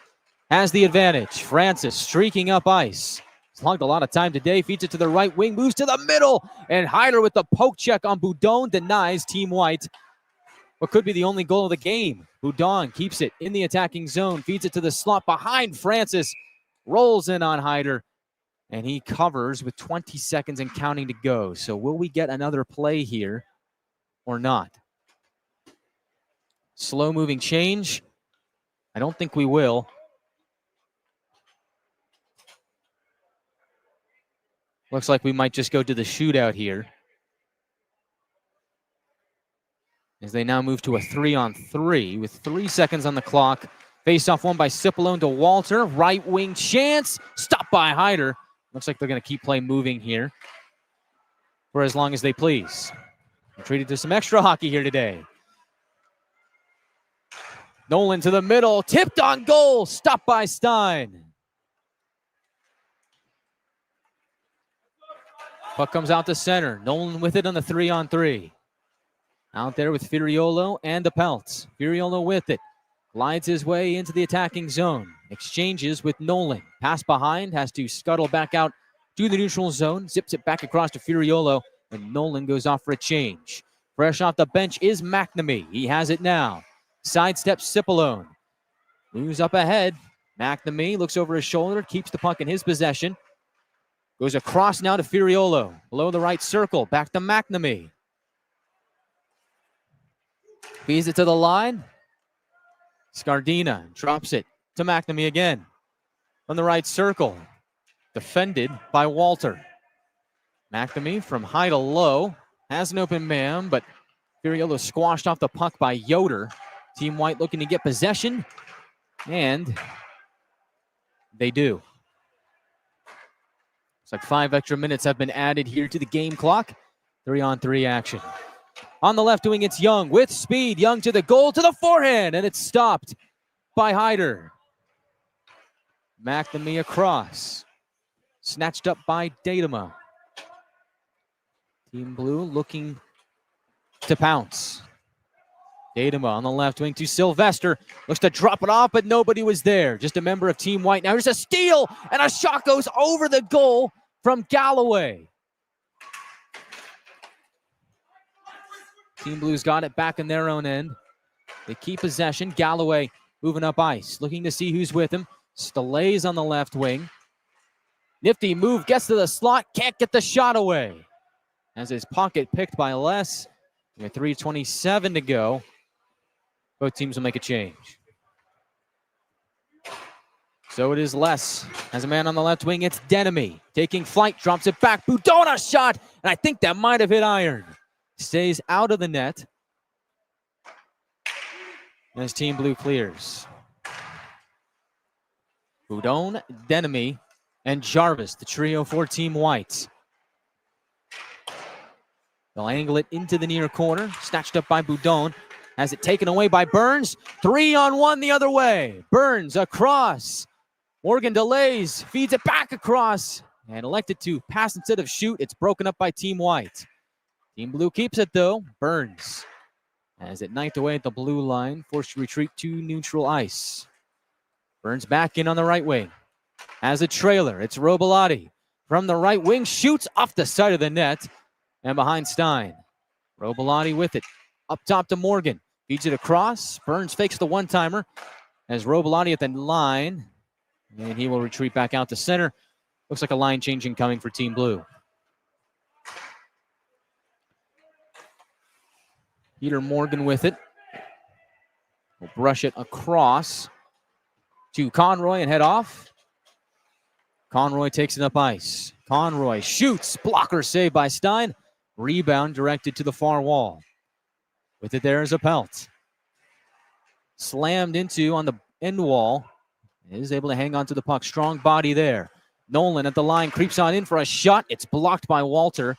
Speaker 1: has the advantage. Francis streaking up ice. He's logged a lot of time today. Feeds it to the right wing, moves to the middle, and Hyder with the poke check on Boudon denies Team White what could be the only goal of the game. Boudon keeps it in the attacking zone, feeds it to the slot behind Francis, rolls in on Hyder, and he covers with 20 seconds and counting to go. So will we get another play here or not? Slow-moving change. I don't think we will. Looks like we might just go to the shootout here, as they now move to a 3-on-3 with 3 seconds on the clock. Face-off won by Cipollone to Walter. Right wing chance. Stopped by Hyder. Looks like they're going to keep play moving here for as long as they please. We're treated to some extra hockey here today. Nolan to the middle. Tipped on goal. Stopped by Stein. Puck comes out to center. Nolan with it on the 3-on-3. Out there with Firiolo and the Pelts. Firiolo with it. Glides his way into the attacking zone. Exchanges with Nolan. Pass behind. Has to scuttle back out to the neutral zone. Zips it back across to Firiolo. And Nolan goes off for a change. Fresh off the bench is McNamee. He has it now. Sidesteps Cipollone. Moves up ahead. McNamee looks over his shoulder. Keeps the puck in his possession. Goes across now to Firiolo. Below the right circle. Back to McNamee. Feeds it to the line. Scardina drops it to McNamee again. On the right circle. Defended by Walter. McNamee from high to low. Has an open man, but Firiolo squashed off the puck by Yoder. Team White looking to get possession. And they do. It's like 5 extra minutes have been added here to the game clock. 3-on-3 action. On the left wing, it's Young with speed. Young to the goal, to the forehand, and it's stopped by Hyder. McNamee across. Snatched up by Datema. Team Blue looking to pounce. Datema on the left wing to Sylvester. Looks to drop it off, but nobody was there. Just a member of Team White. Now here's a steal, and a shot goes over the goal from Galloway. Team Blue's got it back in their own end. They keep possession. Galloway moving up ice, looking to see who's with him. Stelays on the left wing. Nifty move, gets to the slot, can't get the shot away. As his pocket picked by Les. With 3:27 to go. Both teams will make a change. So it is Les. As a man on the left wing, it's Denemy. Taking flight, drops it back. Boudon shot, and I think that might have hit iron. Stays out of the net. As Team Blue clears. Boudon, Denemy, and Jarvis, the trio for Team White. They'll angle it into the near corner. Snatched up by Boudon. Has it taken away by Burns. 3-on-1 the other way. Burns across. Morgan delays. Feeds it back across. And elected to pass instead of shoot. It's broken up by Team White. Team Blue keeps it though. Burns has it knifed away at the blue line. Forced to retreat to neutral ice. Burns back in on the right wing. Has a trailer. It's Robelati. From the right wing. Shoots off the side of the net. And behind Stein. Robelati with it. Up top to Morgan. Feeds it across. Burns fakes the one-timer. As Robelati at the line. And he will retreat back out to center. Looks like a line changing coming for Team Blue. Peter Morgan with it. will brush it across to Conroy and head off. Conroy takes it up ice. Conroy shoots. Blocker saved by Stein. Rebound directed to the far wall. With it there is a Pelt. Slammed into on the end wall. Is able to hang on to the puck. Strong body there. Nolan at the line creeps on in for a shot. It's blocked by Walter.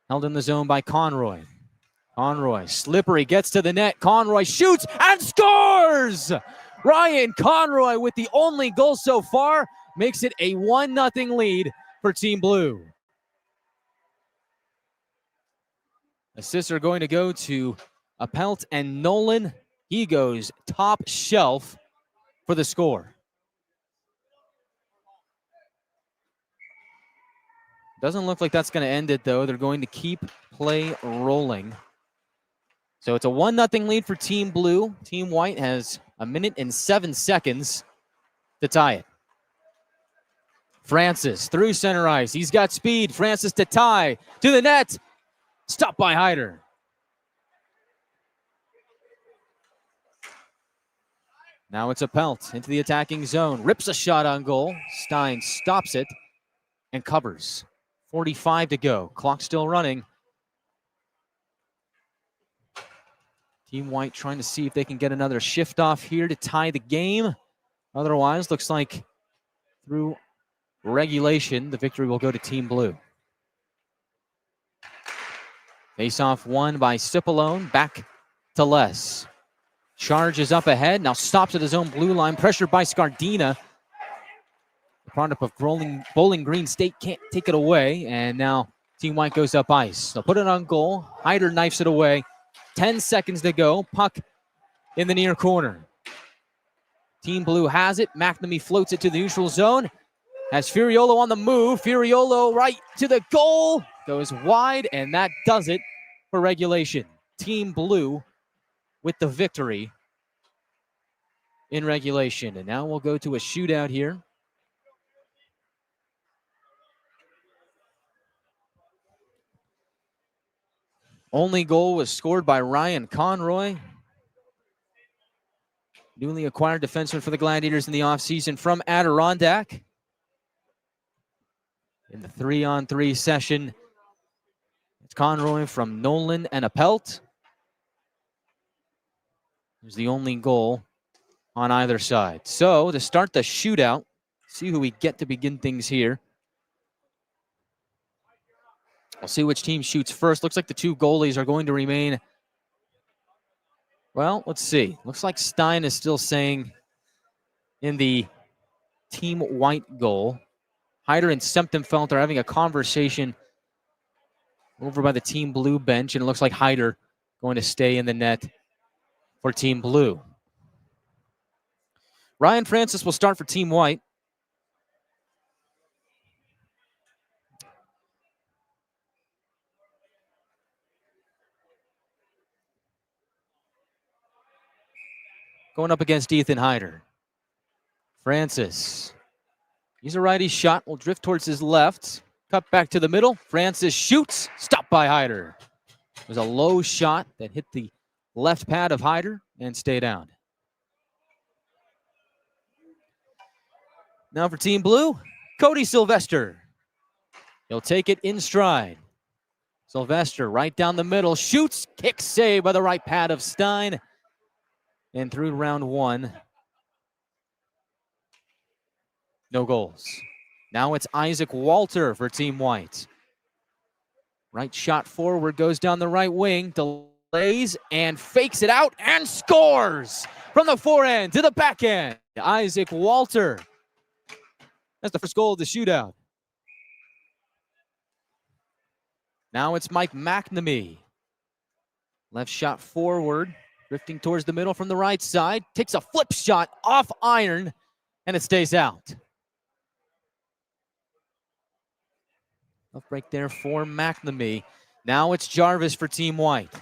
Speaker 1: Held in the zone by Conroy. Conroy, slippery, gets to the net. Conroy shoots and scores! Ryan Conroy with the only goal so far makes it a 1-0 lead for Team Blue. Assists are going to go to Appelt and Nolan. He goes top shelf for the score. Doesn't look like that's going to end it, though. They're going to keep play rolling. So it's a 1-0 lead for Team Blue. Team White has 1 minute and 7 seconds to tie it. Francis through center ice. He's got speed. Francis to tie. To the net. Stopped by Hyder. Now it's a Pelt into the attacking zone. Rips a shot on goal. Stein stops it and covers. 45 to go. Clock still running. Team White trying to see if they can get another shift off here to tie the game. Otherwise, looks like through regulation, the victory will go to Team Blue. Face-off won by Cipollone. Back to Les. Charges up ahead. Now stops at his own blue line. Pressured by Scardina. The product of Bowling Green State can't take it away. And now Team White goes up ice. They'll put it on goal. Hyder knifes it away. 10 seconds to go. Puck in the near corner. Team Blue has it. McNamee floats it to the neutral zone. Has Furiolo on the move. Furiolo right to the goal. Goes wide, and that does it for regulation. Team Blue with the victory in regulation. And now we'll go to a shootout here. Only goal was scored by Ryan Conroy, newly acquired defenseman for the Gladiators in the offseason from Adirondack. In the 3-on-3 session, it's Conroy from Nolan and Appelt. There's the only goal on either side. So to start the shootout, see who we get to begin things here. We'll see which team shoots first. Looks like the two goalies are going to remain. Well, let's see. Looks like Stein is still saying in the Team White goal. Hyder and Semptenfeld are having a conversation over by the Team Blue bench, and it looks like Hyder going to stay in the net for Team Blue. Ryan Francis will start for Team White. Going up against Ethan Hyder. Francis. He's a righty shot. Will drift towards his left. Cut back to the middle. Francis shoots. Stopped by Hyder. It was a low shot that hit the left pad of Hyder and stayed out. Now for Team Blue, Cody Sylvester. He'll take it in stride. Sylvester right down the middle. Shoots. Kick save by the right pad of Stein. And through round one, no goals. Now it's Isaac Walter for Team White. Right shot forward, goes down the right wing, delays and fakes it out and scores from the forehand to the backhand. Isaac Walter. That's the first goal of the shootout. Now it's Mike McNamee. Left shot forward. Drifting towards the middle from the right side. Takes a flip shot off iron, and it stays out. Up break there for McNamee. Now it's Jarvis for Team White.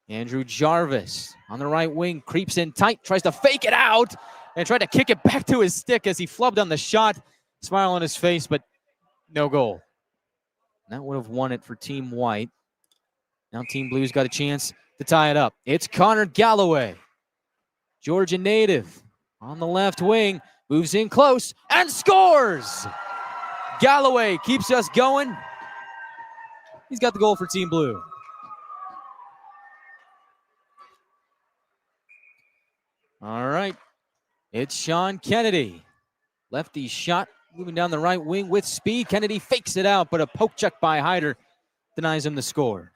Speaker 1: Andrew Jarvis on the right wing. Creeps in tight. Tries to fake it out. And tried to kick it back to his stick as he flubbed on the shot. Smile on his face, but no goal. That would have won it for Team White. Now Team Blue's got a chance to tie it up. It's Connor Galloway, Georgia native, on the left wing, moves in close and scores. Galloway keeps us going. He's got the goal for Team Blue. All right, it's Sean Kennedy. Lefty shot, moving down the right wing with speed. Kennedy fakes it out, but a poke check by Hyder denies him the score.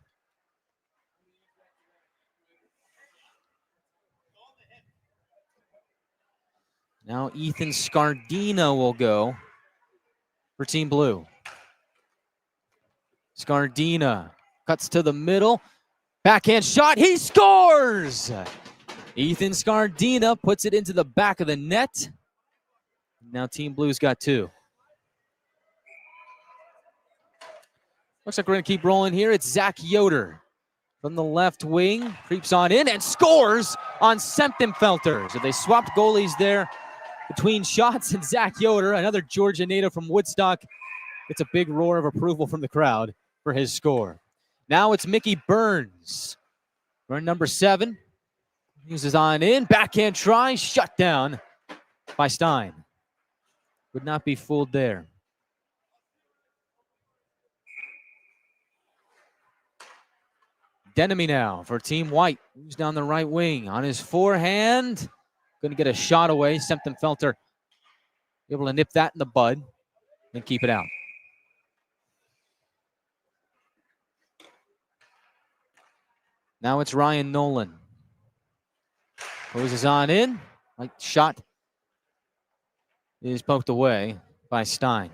Speaker 1: Now Ethan Scardina will go for Team Blue. Scardina cuts to the middle. Backhand shot, he scores! Ethan Scardina puts it into the back of the net. Now Team Blue's got 2. Looks like we're going to keep rolling here. It's Zach Yoder from the left wing. Creeps on in and scores on Semptimphelter. So they swapped goalies there between shots, and Zach Yoder, another Georgia native from Woodstock, gets a big roar of approval from the crowd for his score. Now it's Mickey Burns. We're number 7. Uses on in. Backhand try. Shut down by Stein. Would not be fooled there. Denemy now for Team White. Moves down the right wing. On his forehand. Going to get a shot away. Semptimphelter able to nip that in the bud and keep it out. Now it's Ryan Nolan. Closes on in. Right shot is poked away by Stein.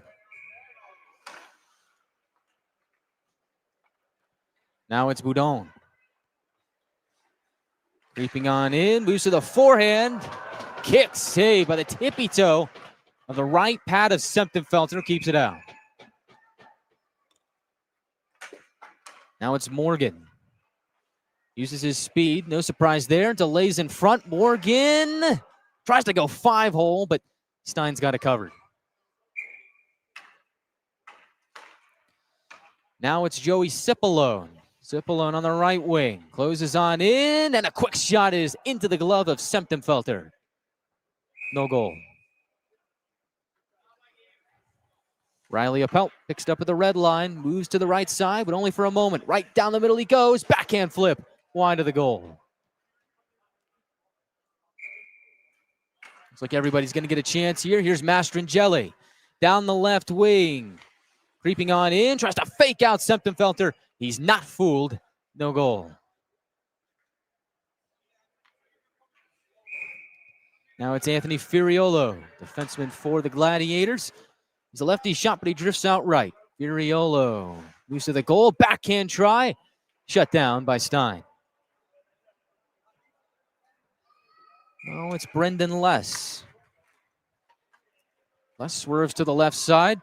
Speaker 1: Now it's Boudon. Creeping on in. Moves to the forehand. Kick saved by the tippy toe of the right pad of Semptimphelter. Keeps it out. Now it's Morgan. Uses his speed. No surprise there. Delays in front. Morgan tries to go 5-hole, but Stein's got it covered. Now it's Joey Cipollone. Cipollone on the right wing. Closes on in, and a quick shot is into the glove of Semptimphelter. No goal. Riley Appelt picks up at the red line. Moves to the right side, but only for a moment. Right down the middle he goes. Backhand flip. Wide of the goal. Looks like everybody's going to get a chance here. Here's Mastrangeli down the left wing. Creeping on in. Tries to fake out Semptimphelter. He's not fooled. No goal. Now it's Anthony Furiolo, defenseman for the Gladiators. He's a lefty shot, but he drifts out right. Furiolo moves to the goal. Backhand try. Shut down by Stein. Oh, it's Brendan Less. Less swerves to the left side.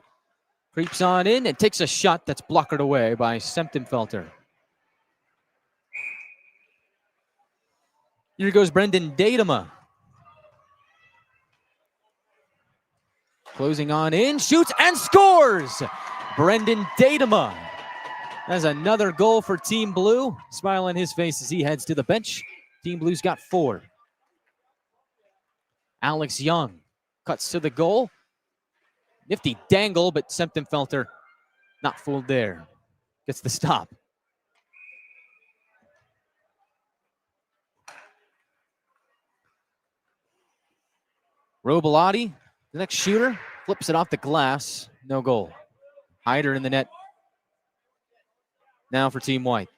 Speaker 1: Creeps on in and takes a shot that's blocked away by Semptimphelter. Here goes Brendan Datema. Closing on in, shoots and scores! Brendan Datema has another goal for Team Blue. Smile on his face as he heads to the bench. Team Blue's got 4. Alex Young cuts to the goal. Nifty dangle, but Semptimphelter not fooled there. Gets the stop. Robilotti, the next shooter, flips it off the glass. No goal. Hyder in the net. Now for Team White.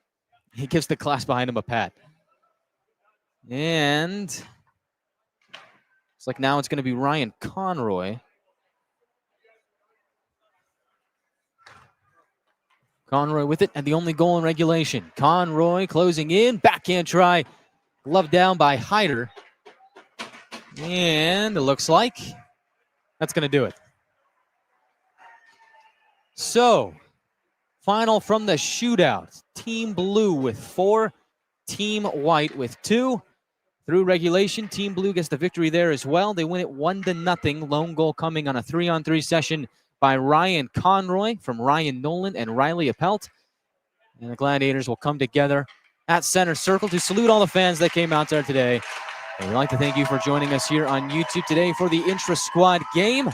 Speaker 1: He gives the class behind him a pat. And it's like now it's going to be Ryan Conroy. Conroy with it, and the only goal in regulation. Conroy closing in, backhand try, glove down by Hyder. And it looks like that's going to do it. So, final from the shootout. Team Blue with 4, Team White with 2. Through regulation, Team Blue gets the victory there as well. They win it 1-0. Lone goal coming on a 3-on-3 session by Ryan Conroy from Ryan Nolan and Riley Appelt. And the Gladiators will come together at center circle to salute all the fans that came out there today. And we'd like to thank you for joining us here on YouTube today for the Intrasquad game.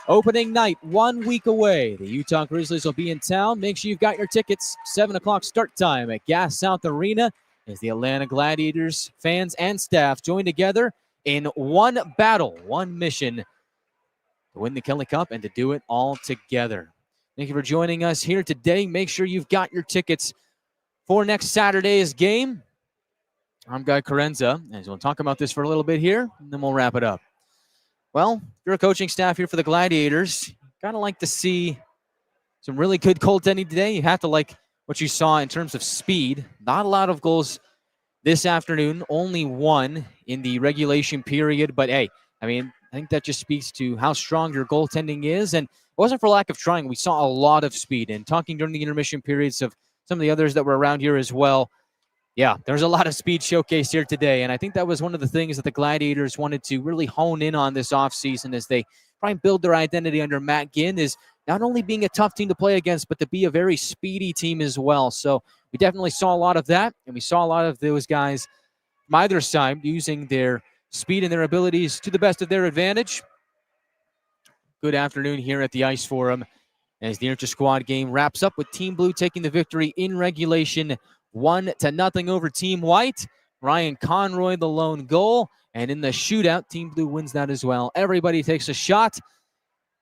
Speaker 1: Opening night, 1 week away. The Utah Grizzlies will be in town. Make sure you've got your tickets. 7 o'clock start time at Gas South Arena as the Atlanta Gladiators fans and staff join together in one battle, one mission to win the Kelly Cup and to do it all together. Thank you for joining us here today. Make sure you've got your tickets for next Saturday's game. I'm Guy Chiarenza, and we'll talk about this for a little bit here, and then we'll wrap it up. Well, if you're a coaching staff here for the Gladiators, kind of like to see some really good goaltending today. You have to like what you saw in terms of speed. Not a lot of goals this afternoon, only one in the regulation period. But hey, I mean, I think that just speaks to how strong your goaltending is. And it wasn't for lack of trying. We saw a lot of speed. And talking during the intermission periods of some of the others that were around here as well, yeah, there's a lot of speed showcased here today, and I think that was one of the things that the Gladiators wanted to really hone in on this offseason as they try and build their identity under Matt Ginn, is not only being a tough team to play against, but to be a very speedy team as well. So we definitely saw a lot of that, and we saw a lot of those guys from either side using their speed and their abilities to the best of their advantage. Good afternoon here at the Ice Forum as the Inter-Squad game wraps up with Team Blue taking the victory in regulation 1-0 over Team White. Ryan Conroy, the lone goal. And in the shootout, Team Blue wins that as well. Everybody takes a shot.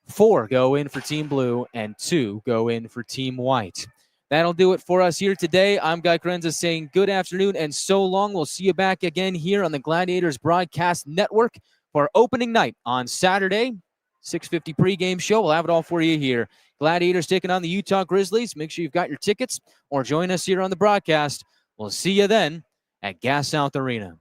Speaker 1: 4 go in for Team Blue and 2 go in for Team White. That'll do it for us here today. I'm Guy Chiarenza saying good afternoon and so long. We'll see you back again here on the Gladiators Broadcast Network for opening night on Saturday. 6:50 pregame show. We'll have it all for you here. Gladiators taking on the Utah Grizzlies. Make sure you've got your tickets or join us here on the broadcast. We'll see you then at Gas South Arena.